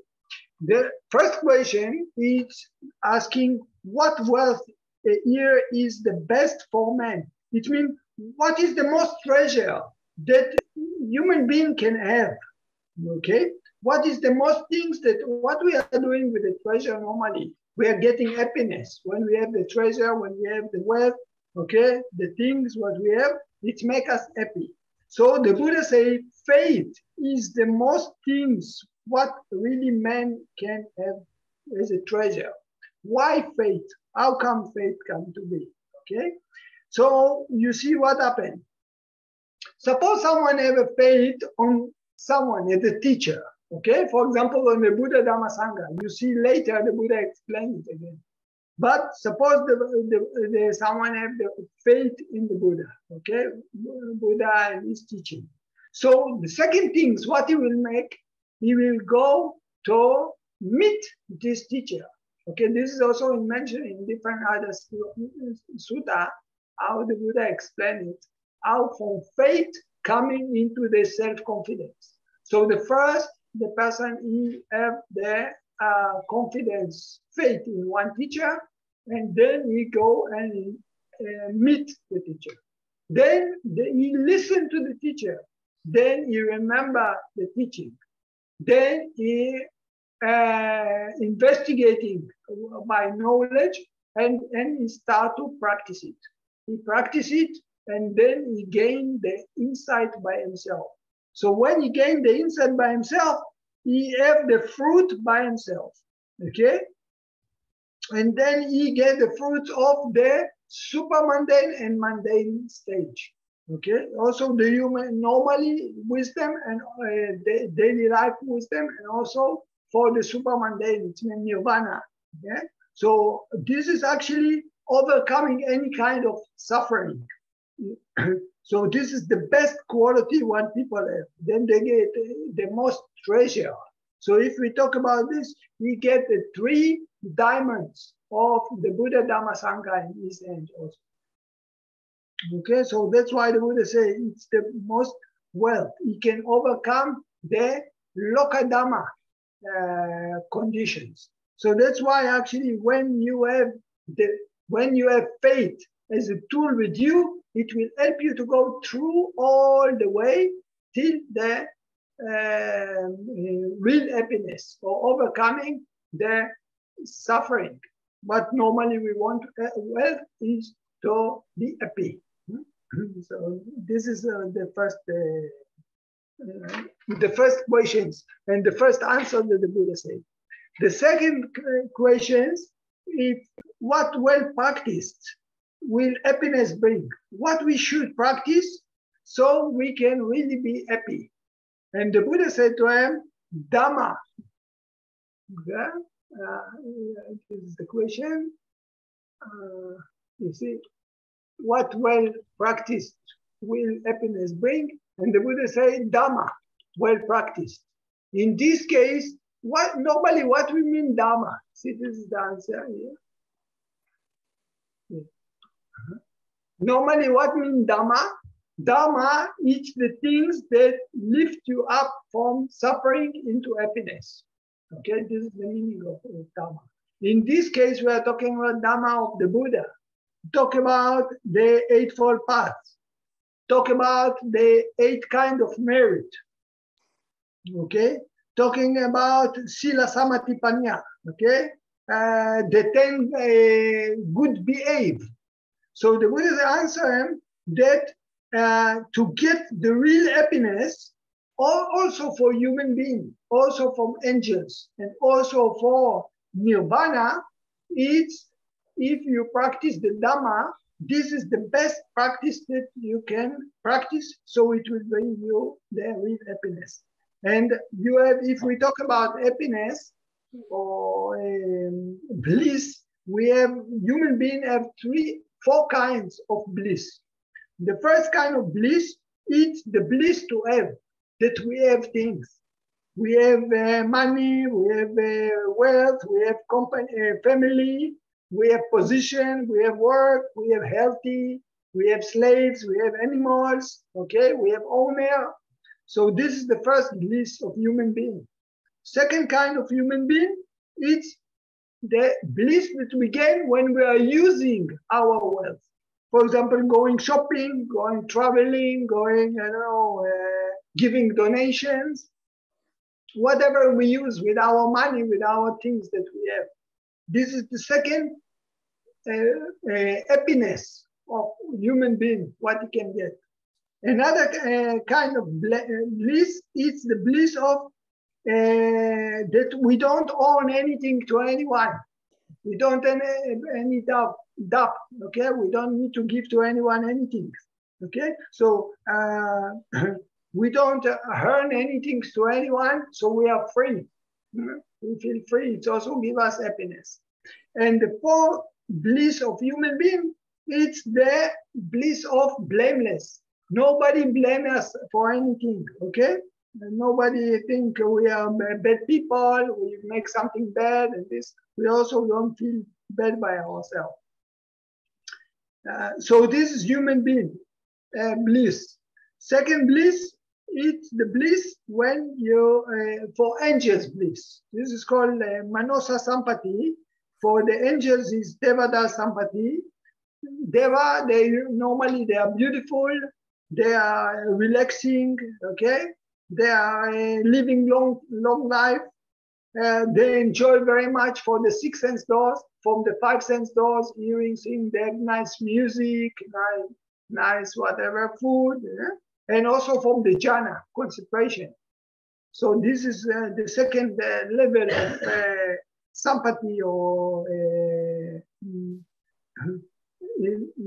The first question is asking what wealth here is the best for man. It means what is the most treasure that human being can have, okay? What is the most things that what we are doing with the treasure normally? We are getting happiness when we have the treasure, when we have the wealth, okay? The things what we have, it makes us happy. So the Buddha say faith is the most things what really man can have as a treasure. Why faith? How come faith come to be? Okay, so you see what happened. Suppose someone have a faith on someone as a teacher. Okay, for example, on the Buddha Dhamma Sangha, you see later the Buddha explains it again. But suppose someone have the faith in the Buddha, okay, Buddha and his teaching. So the second thing is what he will make, he will go to meet this teacher. Okay, this is also mentioned in different other sutta, how the Buddha explained it, how from faith coming into the self-confidence. So the first, the person he have the confidence, faith in one teacher, and then he go and meet the teacher. Then he listen to the teacher. Then he remember the teaching. Then he investigating by knowledge, and he start to practice it. He practice it, and then he gain the insight by himself. So when he gain the insight by himself, he have the fruit by himself. Okay, and then he get the fruits of the super mundane and mundane stage. Okay, also the human normally wisdom and the daily life wisdom, and also for the super mundane, it's nirvana. Okay, so this is actually overcoming any kind of suffering. So this is the best quality what people have. Then they get the most treasure. So if we talk about this, we get the 3 diamonds of the Buddha Dhamma Sangha in his hand also. Okay, so that's why the Buddha say it's the most wealth. He can overcome the Loka Dhamma conditions. So that's why actually when you have faith as a tool with you, it will help you to go through all the way till the real happiness or overcoming the suffering. What normally we want wealth is to be happy. So this is the first the first questions and the first answer that the Buddha said. The second questions is what well practiced will happiness bring? What we should practice so we can really be happy? And the Buddha said to him, Dhamma. Okay? This is the question. You see, what well practiced will happiness bring? And the Buddha said, Dhamma, well practiced. In this case, what we mean Dhamma? See, this is the answer here. Yeah. Normally, what mean Dhamma? Dhamma is the things that lift you up from suffering into happiness. Okay, this is the meaning of Dhamma. In this case, we are talking about Dhamma of the Buddha. Talk about the Eightfold Path. Talk about the 8 kinds of merit. Okay, talking about Sila Samadhi Panya. Okay, the 10 good behave. So the Buddha answer him that to get the real happiness, also for human beings, also from angels, and also for nirvana, it's if you practice the Dhamma, this is the best practice that you can practice, so it will bring you the real happiness. And you have, if we talk about happiness or bliss, we have, human beings have 4 kinds of bliss. The first kind of bliss is the bliss to have, that we have things. We have money, we have wealth, we have company, family, we have position, we have work, we have healthy, we have slaves, we have animals, okay, we have owner. So this is the first bliss of human being. Second kind of human being, it's the bliss that we gain when we are using our wealth. For example, going shopping, going traveling, going, giving donations, whatever we use with our money, with our things that we have. This is the second happiness of human being, what he can get. Another kind of bliss is the bliss of that we don't own anything to anyone. We don't have any debt, okay? We don't need to give to anyone anything, okay? So we don't earn anything to anyone, so we are free. We feel free. It also gives us happiness. And the fourth bliss of human being, it's the bliss of blameless. Nobody blames us for anything, okay? Nobody think we are bad people, we make something bad, and this, we also don't feel bad by ourselves. So this is human being bliss. Second bliss, it's the bliss when you, for angels bliss. This is called Manosa Sampati. For the angels is Devada Sampati. Deva, normally they are beautiful, they are relaxing, okay? They are living long life. They enjoy very much for the 6 sense doors, from the 5 sense doors, hearing, seeing, they have nice music, nice whatever food, and also from the jhana, concentration. So this is the second level of sampati, or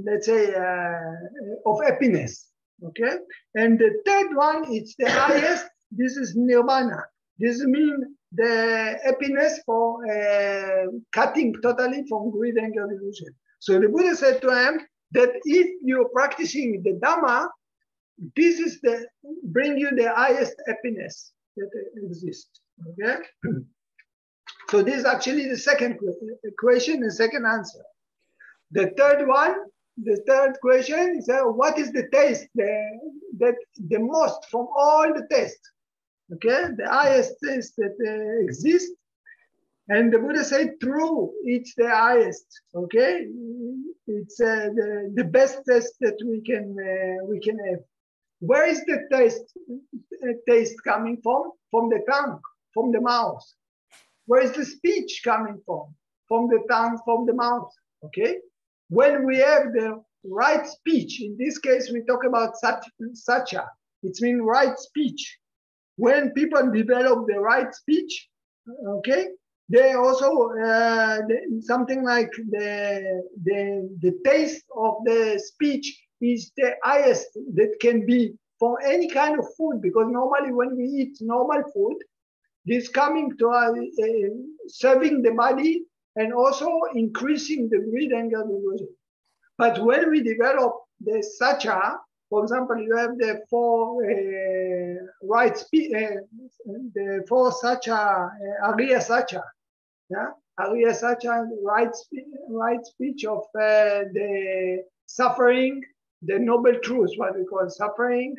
let's say of happiness. Okay, and the third one, it's the highest. This is nirvana. This means the happiness for cutting totally from greed, anger, delusion. So the Buddha said to him that if you're practicing the Dhamma, this is the bring you the highest happiness that exists. Okay, so this is actually the second question, the second answer. The third one. The third question is what is the taste that the most from all the tests? Okay, the highest taste that exists, and the Buddha said, "True, it's the highest." Okay, it's the best taste that we can have. Where is the taste coming from? From the tongue, from the mouth. Where is the speech coming from? From the tongue, from the mouth. Okay. When we have the right speech, in this case, we talk about satya. It means right speech. when people develop the right speech, okay, they also something like the taste of the speech is the highest that can be for any kind of food, because normally when we eat normal food, this coming to serving the body and also increasing the breathing. But when we develop the sacha, for example, you have the four the four sacha, Arya sacha, yeah, Arya sacha, right speech of the suffering, the noble truth, what we call suffering,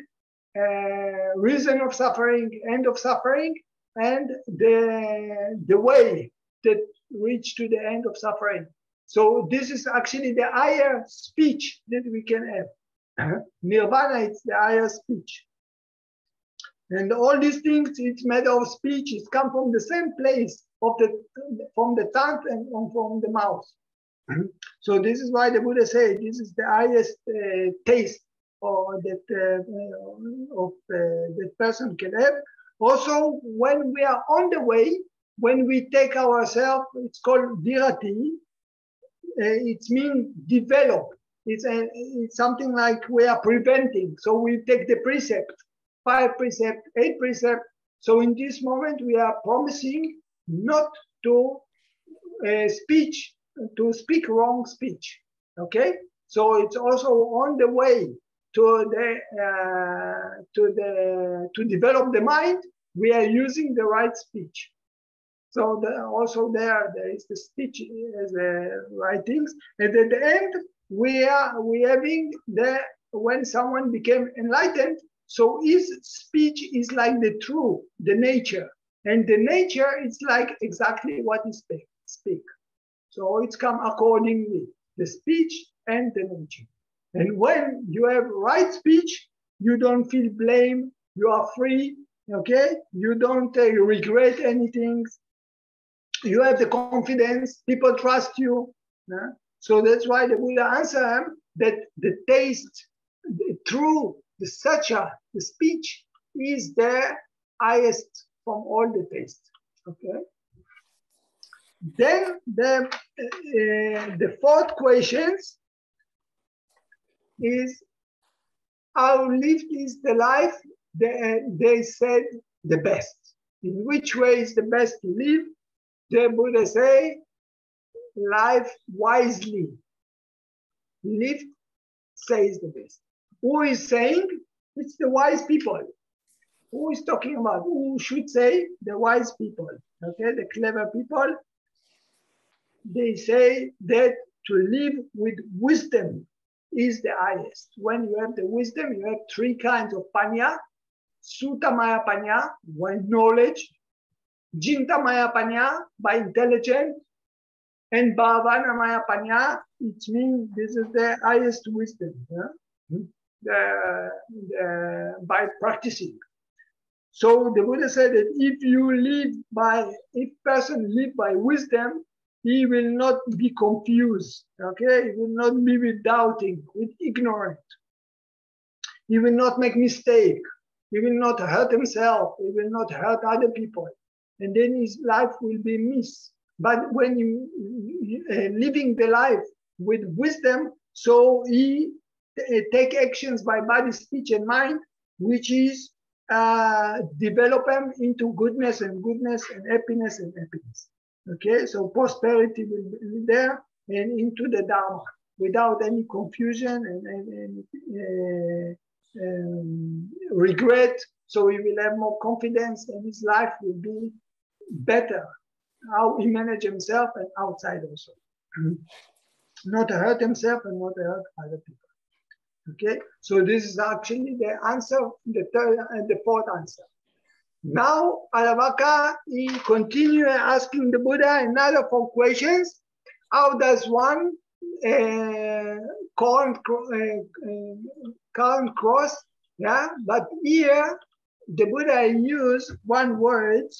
reason of suffering, end of suffering, and the way that reach to the end of suffering. So this is actually the higher speech that we can have. Nirvana is the higher speech. And all these things, it's made of speech, it comes from the same place from the tongue and from the mouth. So this is why the Buddha said this is the highest taste or that that person can have. Also, when we are on the way, when we take ourselves, it's called virati. It means develop. It's something like we are preventing. So we take the precept, 5 precept, 8 precept. So in this moment, we are promising not to speak wrong speech. Okay, so it's also on the way to develop the mind. We are using the right speech. So also there is the speech as right things, and at the end we having when someone became enlightened. So his speech is like the truth, the nature, and the nature is like exactly what he speak. So it's come accordingly, the speech and the nature. And when you have right speech, you don't feel blame, you are free, okay? You don't regret anything. You have the confidence, people trust you. Yeah? So that's why the Buddha answered him that the taste, the true, the sacha, the speech is the highest from all the taste. Okay. Then the fourth question is how lived is the life they said the best. In which way is the best to live? The Buddha say, life wisely. Live says the best. Who is saying? It's the wise people. Who is talking about? Who should say? The wise people. Okay, the clever people. They say that to live with wisdom is the highest. When you have the wisdom, you have 3 kinds of panya. Sutta maya panya, by knowledge. Jinta maya panya, by intelligence. And bhavana maya panya, it means this is the highest wisdom. By practicing. So the Buddha said that if person live by wisdom, he will not be confused, okay? He will not be with doubting, with ignorant. He will not make mistake. He will not hurt himself. He will not hurt other people. And then his life will be missed. But when you living the life with wisdom, so he take actions by body, speech, and mind, which is develop them into goodness and happiness and happiness. Okay, so prosperity will be there and into the Dhamma without any confusion and regret. So he will have more confidence and his life will be better. How he manage himself and outside also. Not to hurt himself and not to hurt other people. Okay, so this is actually the answer, the third and the fourth answer. Now, Alavaka, he continued asking the Buddha another 4 questions. How does one current cross? Yeah, but here the Buddha used 1 word.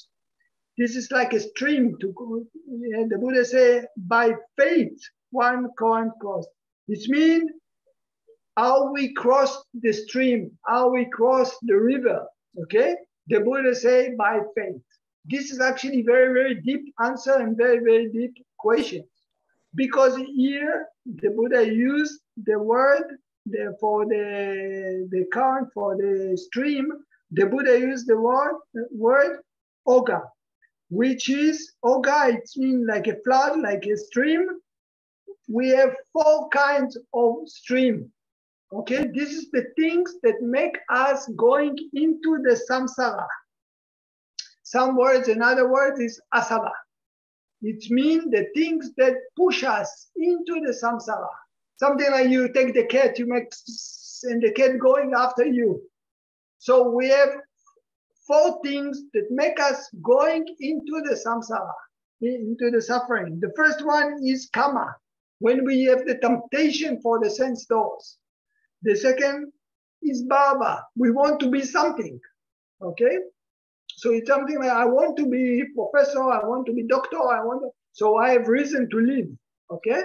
This is like a stream. The Buddha say, by faith, one current cross. It means how we cross the stream, how we cross the river, okay? The Buddha say by faith. This is actually very, very deep answer and very, very deep question. Because here the Buddha used the word for the current, for the stream, the Buddha used the word oga, which is oga, it means like a flood, like a stream. We have 4 kinds of stream. Okay, this is the things that make us going into the samsara. Some words, another word is asava. It means the things that push us into the samsara. Something like you take the cat, you make, and the cat going after you. So we have 4 things that make us going into the samsara, into the suffering. The first one is kama, when we have the temptation for the sense doors. The second is bhava, we want to be something, okay? So it's something like I want to be professor, I want to be doctor, so I have reason to live, okay?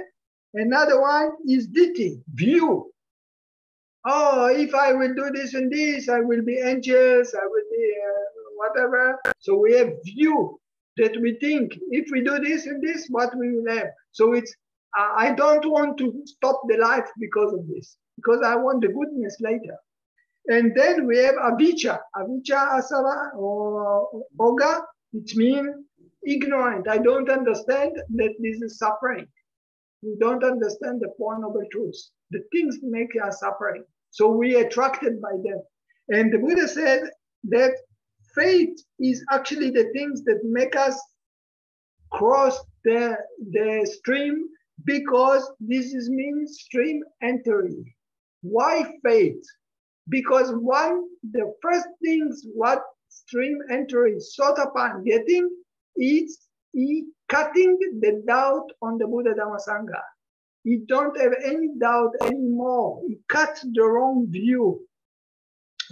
Another one is ditti, view. Oh, if I will do this and this, I will be anxious, I will be whatever. So we have view that we think, if we do this and this, what we will have. So it's, I don't want to stop the life because of this, because I want the goodness later. And then we have avijja, asava, or oga, which means ignorant. I don't understand that this is suffering. We don't understand the Four Noble Truths. The things make us suffering. So we are attracted by them. And the Buddha said that faith is actually the things that make us cross the stream, because this is means stream entering. Why faith? Because the first things what stream entry sought upon getting is cutting the doubt on the Buddha Dhamma Sangha. He don't have any doubt anymore. He cut the wrong view.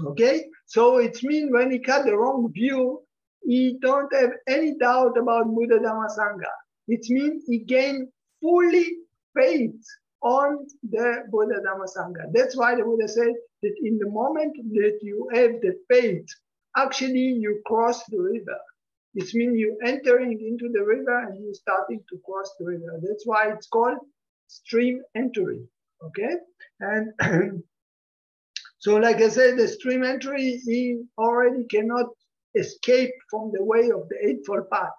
Okay? So it means when he cut the wrong view, he don't have any doubt about Buddha Dhamma Sangha. It means he gained fully faith on the Buddha Dhamma Sangha. That's why the Buddha said that in the moment that you have the faith, actually you cross the river. It means you entering into the river and you starting to cross the river. That's why it's called stream entry. Okay? And so like I said, the stream entry, he already cannot escape from the way of the Eightfold Path.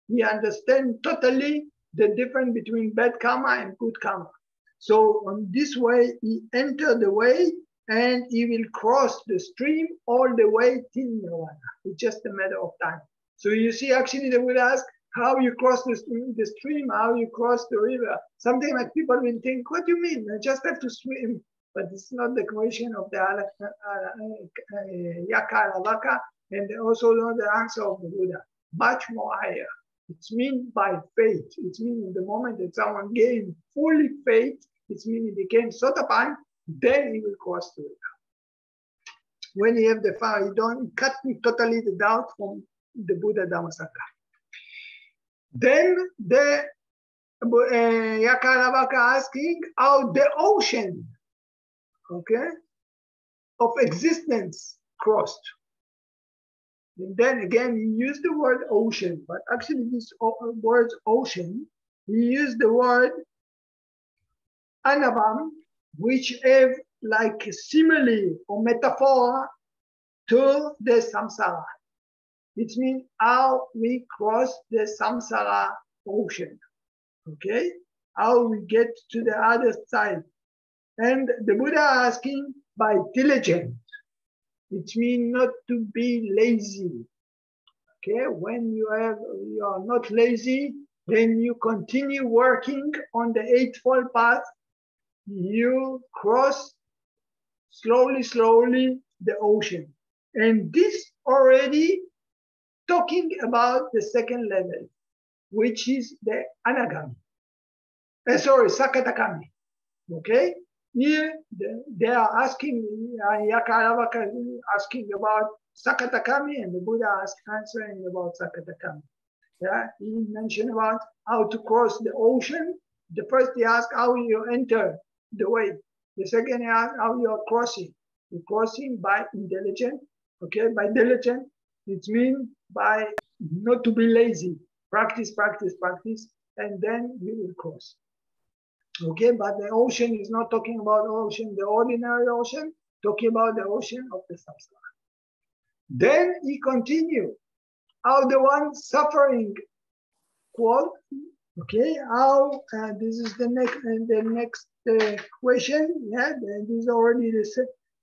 He understands totally the difference between bad karma and good karma. So on this way, he entered the way and he will cross the stream all the way till Nirvana. It's just a matter of time. So you see, actually, they will ask how you cross the stream, how you cross the river. Something like people will think, what do you mean? I just have to swim. But it's not the question of the Yaka Alavaka, and also not the answer of the Buddha. Much more higher. It's mean by faith. It means in the moment that someone gained fully faith, it means he became Sotapan, then he will cross the river. When you have the fire, you don't cut totally the doubt from the Buddha Dhamma Sangha. Then the Yakaravaka asking how the ocean, okay, of existence crossed. And then again, he used the word ocean, but actually this word ocean, he used the word anavam, which have like a simile or metaphor to the samsara. It means how we cross the samsara ocean, okay? How we get to the other side. And the Buddha asking by diligence. It means not to be lazy. Okay, when you are not lazy, then you continue working on the Eightfold Path. You cross slowly the ocean. And this already talking about the second level, which is the anagami. Sakatakami. Okay? Here they are asking, Yakaravaka asking about Sakatakami, and the Buddha is answering about Sakatakami. Yeah, he mentioned about how to cross the ocean. The first he asked how you enter the way. The second he asked how you are crossing. You're crossing by intelligence, okay, by diligence. It means by not to be lazy. Practice, practice, practice, and then you will cross. Okay, but the ocean is not talking about ocean, the ordinary ocean, talking about the ocean of the samsara. Then he continued, how the one suffering, quote, okay, how, this is the next question, yeah, this is already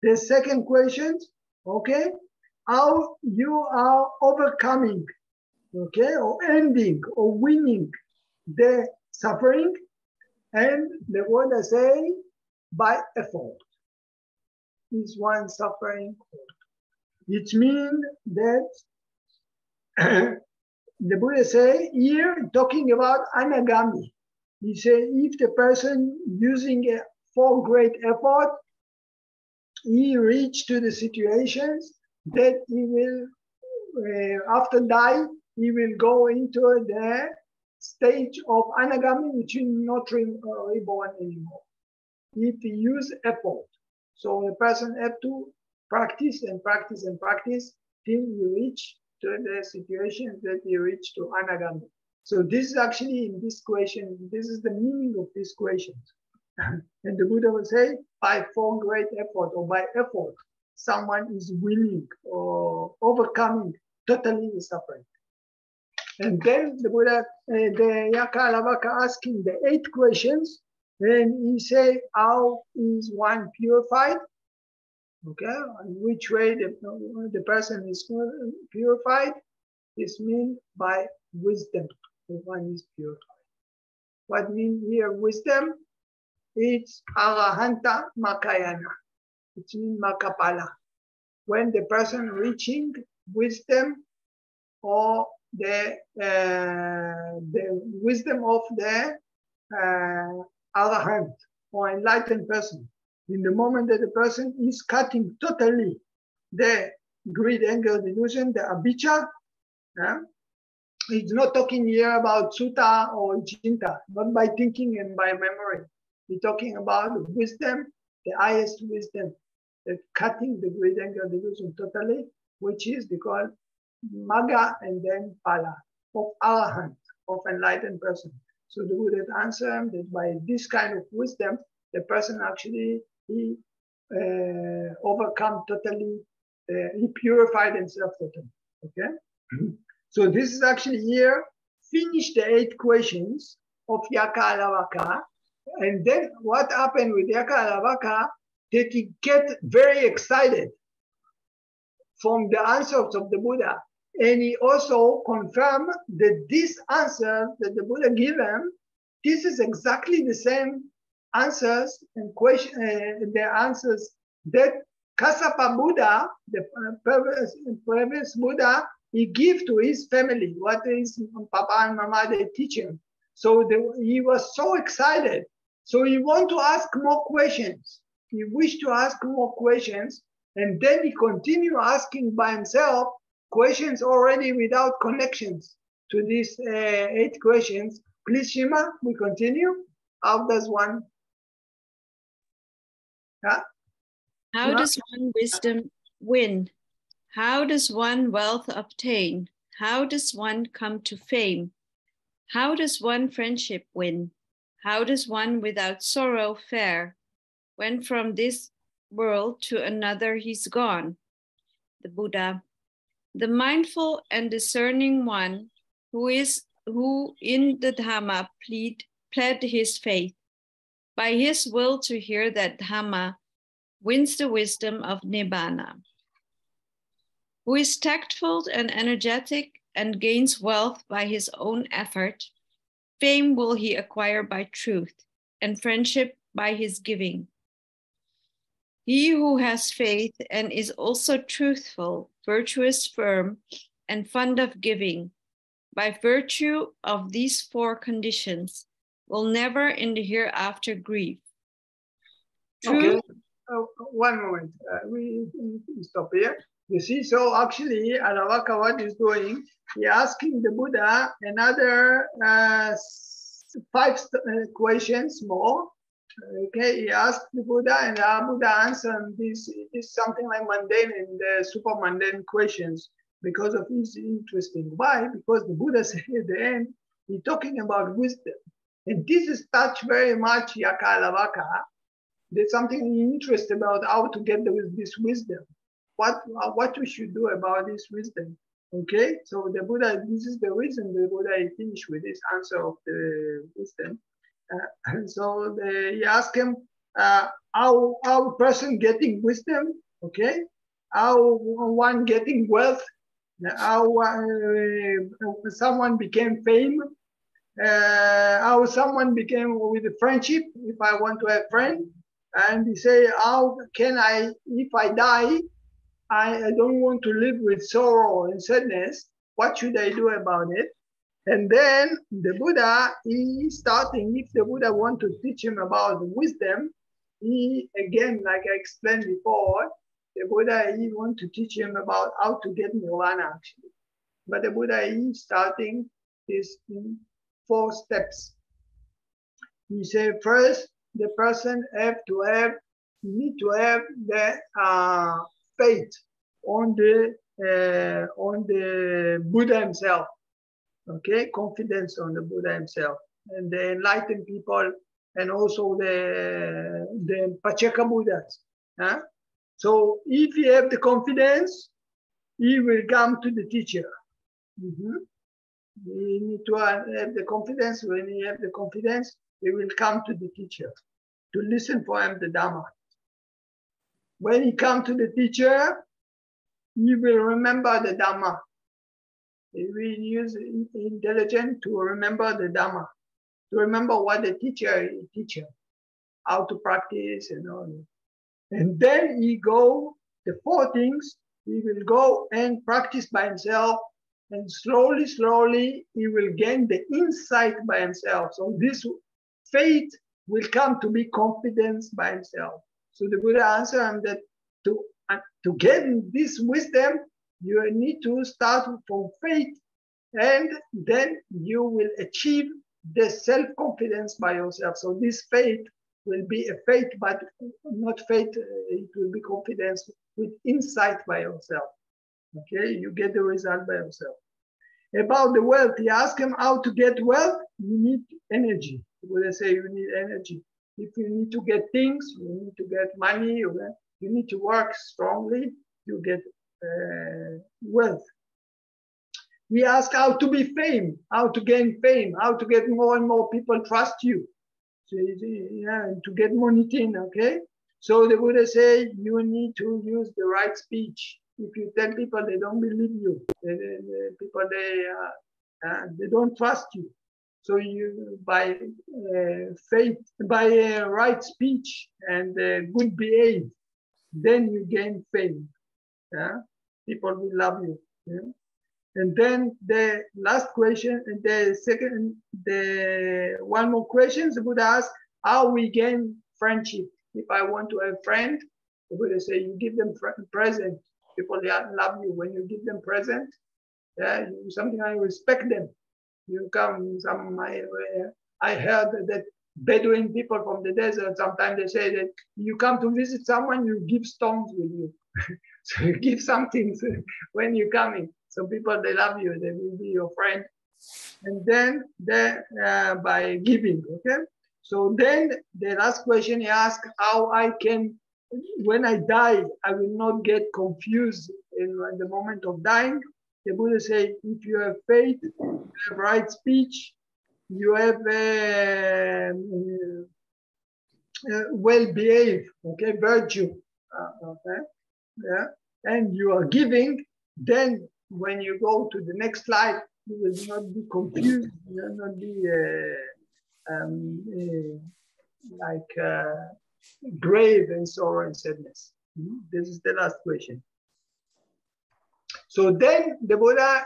the second question, okay, how you are overcoming, okay, or ending or winning the suffering, and the word I say, by effort. Is one suffering? It means that the Buddha say here, talking about anagami. He say if the person using a for great effort, he reach to the situations that he will, after die, he will go into the stage of anagami, which is not reborn anymore. If he use effort. So the person have to practice and practice and practice till you reach to the situation that you reach to anagami. So this is actually in this question, this is the meaning of this question. And the Buddha will say, by for great effort or by effort, someone is winning or overcoming totally the suffering. And then the Buddha, the Yaka Alavaka asking the 8 questions, and he say, how is one purified? Okay, in which way the person is purified? This means by wisdom, one is purified. What means here wisdom? It's arahanta makayana. It means makapala. When the person reaching wisdom or the wisdom of the arahant or enlightened person. In the moment that the person is cutting totally the greed, anger, delusion, the avijja, it's not talking here about sutta or jinta, not by thinking and by memory. We're talking about wisdom, the highest wisdom, the cutting the greed, anger, delusion totally, which is called magga and then pala, of arahant, of enlightened person. So the Buddha answered him that by this kind of wisdom, the person actually, he overcome totally, he purified himself totally, okay? So this is actually here, finish the 8 questions of Yaka Alavaka, and then what happened with Yaka Alavaka, that he get very excited from the answers of the Buddha. And he also confirmed that this answer that the Buddha gave him, this is exactly the same answers and the answers that Kassapa Buddha, the previous Buddha, he gave to his family, what is Papa and Mama, they teach him. So he was so excited. So he want to ask more questions. He wished to ask more questions. And then he continued asking by himself questions already without connections to these 8 questions. Please, Shima, we continue. How does one? How does one wisdom win? How does one wealth obtain? How does one come to fame? How does one friendship win? How does one without sorrow fare? When from this world to another he's gone? The Buddha, the mindful and discerning one who in the Dhamma pled his faith, by his will to hear that Dhamma, wins the wisdom of Nibbana, who is tactful and energetic and gains wealth by his own effort. Fame will he acquire by truth, and friendship by his giving. He who has faith and is also truthful, virtuous, firm, and fond of giving, by virtue of these 4 conditions, will never in the hereafter grieve. Okay, one moment. We stop here. You see, so actually, Alavaka, what is doing? He asking the Buddha another 5 questions more. Okay, he asked the Buddha, and the Buddha answered this is something like mundane and super mundane questions. because of his interesting. Why? Because the Buddha said at the end, he's talking about wisdom. And this is touched very much Yaka Alavaka. There's something interesting about how to get this wisdom. What we should do about this wisdom. Okay, so the Buddha, this is the reason the Buddha finished with this answer of the wisdom. And so he asked him, how a person getting wisdom, okay, how one getting wealth, how someone became fame, how someone became with a friendship, if I want to have a friend. And he say, how can I, if I die, I don't want to live with sorrow and sadness. What should I do about it? And then the Buddha, he starting, if the Buddha want to teach him about wisdom, he, again, like I explained before, the Buddha, he want to teach him about how to get nirvana, actually. But the Buddha, he starting this in 4 steps. He said, first, the person need to have the faith on the Buddha himself. Okay, confidence on the Buddha himself, and the enlightened people, and also the Pacheka Buddhas. Huh? So if you have the confidence, he will come to the teacher. You need to have the confidence. When you have the confidence, he will come to the teacher to listen for him the Dhamma. When he come to the teacher, he will remember the Dhamma. He will use intelligence to remember the Dhamma, to remember what the teacher teaches, how to practice and all. And then he go, the 4 things, he will go and practice by himself, and slowly, slowly, he will gain the insight by himself. So this faith will come to be confidence by himself. So the Buddha answered him that to get this wisdom, you need to start from faith, and then you will achieve the self-confidence by yourself. So this faith will be a faith, but not faith, it will be confidence with insight by yourself. Okay, you get the result by yourself. About the wealth, he asked him how to get wealth. You need energy. When I say you need energy, if you need to get things, you need to get money, you need to work strongly to get wealth. He asked how to be fame, how to gain fame, how to get more and more people trust you. So, yeah, to get money in, okay? So the Buddha said you need to use the right speech. If you tell people, they don't believe you. People, they don't trust you. So you, by faith, by right speech and good behave, then you gain fame. Yeah? People will love you. Yeah? And then the last question, one more question, the Buddha asked, how we gain friendship? If I want to have a friend, the Buddha say, you give them present. People love you when you give them present. Yeah, something I respect them. You come, I heard that Bedouin people from the desert, sometimes they say that you come to visit someone, you give stones with you. So you give something when you're coming. So people, they love you, they will be your friend. And then by giving, okay? So then the last question he asked, how I can, when I die, I will not get confused in the moment of dying. The Buddha said, if you have faith, you have right speech, you have well-behaved, okay, virtue, okay, yeah, and you are giving, then when you go to the next slide, you will not be confused, you will not be grave and sorrow and sadness. This is the last question. So then the Buddha,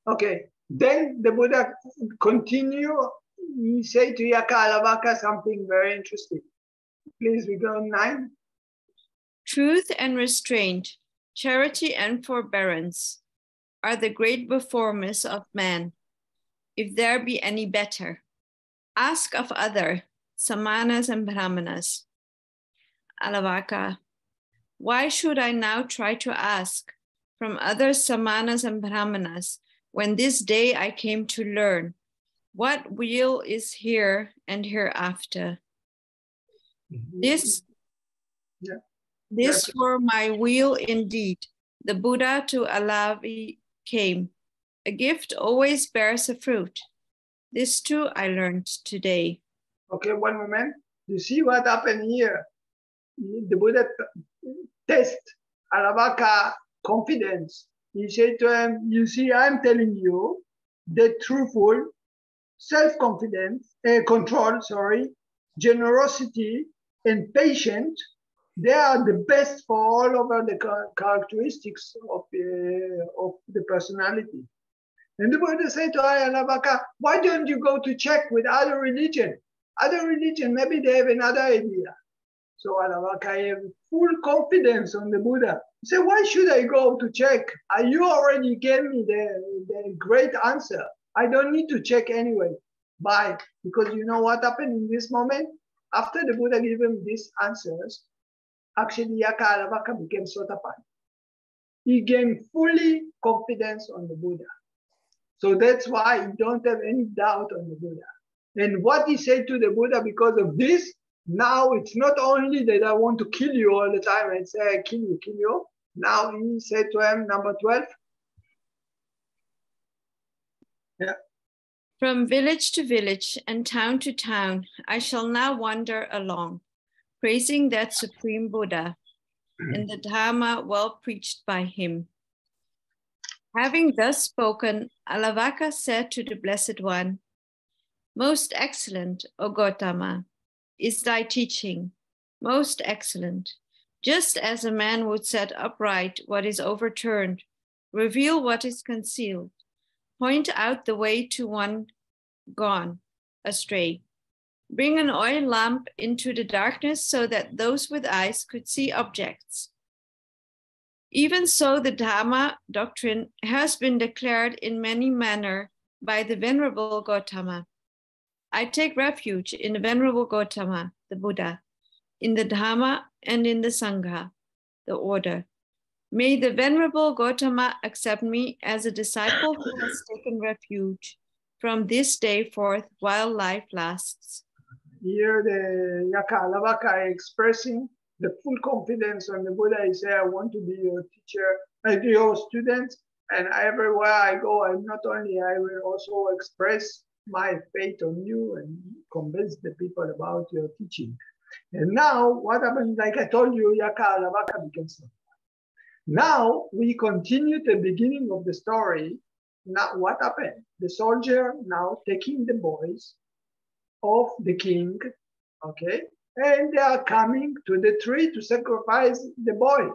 okay, then the Buddha continue, he said to Yaka Alavaka something very interesting. Please, we go on 9. Truth and restraint, charity and forbearance are the great performers of man, if there be any better. Ask of other, samanas and brahmanas. Alavaka. Why should I now try to ask from other Samanas and Brahmanas when this day I came to learn what wheel is here and hereafter? This for my wheel indeed, the Buddha to Alavaka came. A gift always bears a fruit. This too I learned today. Okay, one moment. You see what happened here? The Buddha test Alavaka confidence. He said to him, you see, I'm telling you the truthful, self-confidence, control, generosity, and patience, they are the best for all over the characteristics of the personality. And the Buddha said to Alavaka, why don't you go to check with other religion? Other religion, maybe they have another idea. So Alavaka have full confidence on the Buddha. He said, why should I go to check? You already gave me the great answer. I don't need to check anyway. Bye. Because you know what happened in this moment? After the Buddha gave him these answers, actually Yaka Alavaka became Sotapanna. He gained fully confidence on the Buddha. So that's why he don't have any doubt on the Buddha. And what he said to the Buddha because of this, now it's not only that I want to kill you all the time and say, I kill you. Now he said to him, number 12. Yeah. From village to village and town to town, I shall now wander along, praising that supreme Buddha and the Dhamma well preached by him. Having thus spoken, Alavaka said to the Blessed One, most excellent, O Gautama, is thy teaching, most excellent. Just as a man would set upright what is overturned, reveal what is concealed, point out the way to one gone astray, bring an oil lamp into the darkness so that those with eyes could see objects. Even so, the Dhamma doctrine has been declared in many manners by the Venerable Gautama. I take refuge in the Venerable Gautama, the Buddha, in the Dhamma and in the Sangha, the order. May the Venerable Gautama accept me as a disciple who has taken refuge from this day forth while life lasts. Here the Yaka Alavaka expressing the full confidence on the Buddha. He said, I want to be your teacher, your student, and everywhere I go, I will also express my faith on you and convince the people about your teaching. And now what happened, like I told you, Yaka Alavaka became Sotapanna. Now we continue the beginning of the story. Now what happened? The soldier now taking the boys of the king, okay, and they are coming to the tree to sacrifice the boy.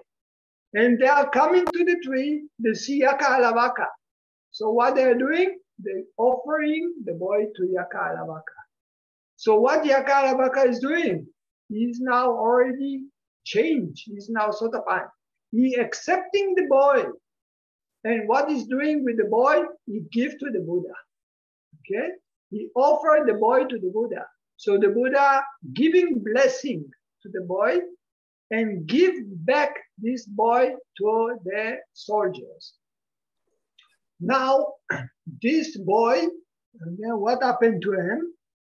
And they are coming to the tree, they see Yaka Alavaka. So what they're doing? They're offering the boy to Yaka Alavaka. So what Yaka Alavaka is doing? He's now already changed. He's now Sotapanna. He accepting the boy. And what he's doing with the boy, he gives to the Buddha. Okay? He offered the boy to the Buddha. So the Buddha giving blessing to the boy and give back this boy to the soldiers. Now, this boy, what happened to him?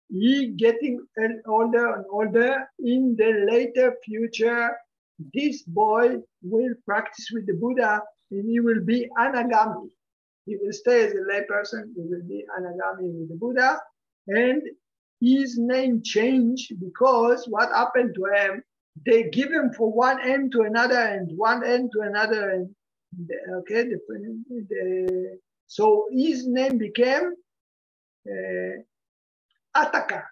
He getting older and older. In the later future, this boy will practice with the Buddha and he will be anagami. He will stay as a layperson, he will be anagami with the Buddha, and his name changed because what happened to him, they give him from one end to another and one end to another end. Okay, so his name became Ataka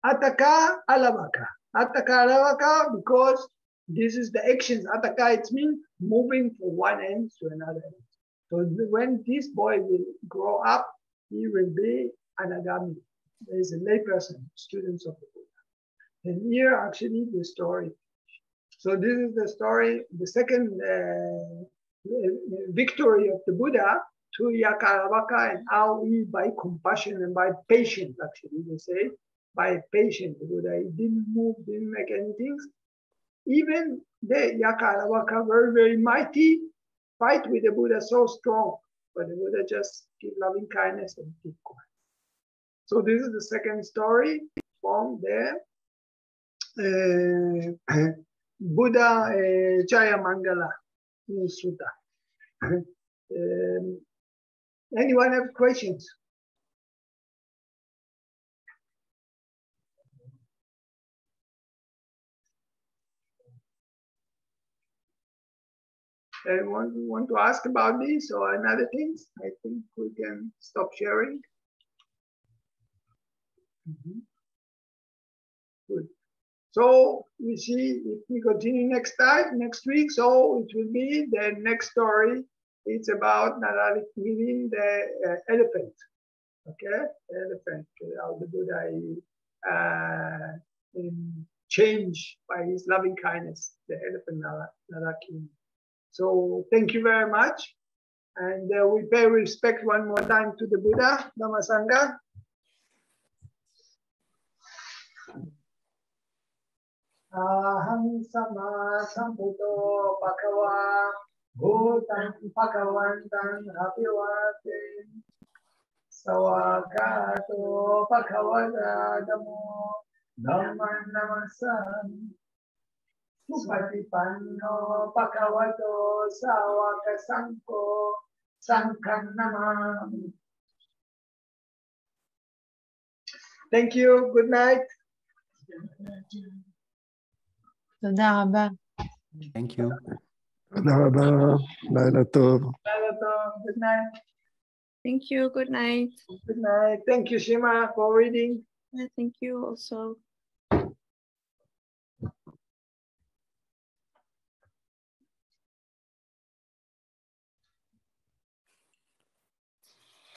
Alavaka. Ataka Alavaka because this is the actions. Ataka, it means moving from one end to another end. So when this boy will grow up, he will be anagami. There is a layperson, students of the Buddha. And here actually the story. So this is the story, the second victory of the Buddha to Yaka Alavaka, and how he, by compassion and by patience, actually they say, by patience, the Buddha, he didn't move, didn't make any things. even the Yaka Alavaka, very, very mighty, fight with the Buddha so strong, but the Buddha just keep loving kindness and keep quiet. So this is the second story from the Buddha Jaya Mangala Sutta. Anyone have questions? Anyone want to ask about this or another things? I think we can stop sharing. Good. So we see if we continue next week. So it will be the next story. It's about Naralik meaning the elephant. Okay, the elephant. How the Buddha changed by his loving kindness. The elephant Naraki. So thank you very much. And we pay respect one more time to the Buddha, Dhamma Sangha. Aham sama samputo bhagava bhutam bhagavantam abhivate sawagato bhagavata dhammo dhamman namasam supatipanno bhagavato sawaka sankho sangham namami. Thank you. Good night. תודה רבה. Thank you. תודה רבה, לילה טוב. Good night. Thank you. Good night. Good night. Thank you, Shima, for reading. Thank you also.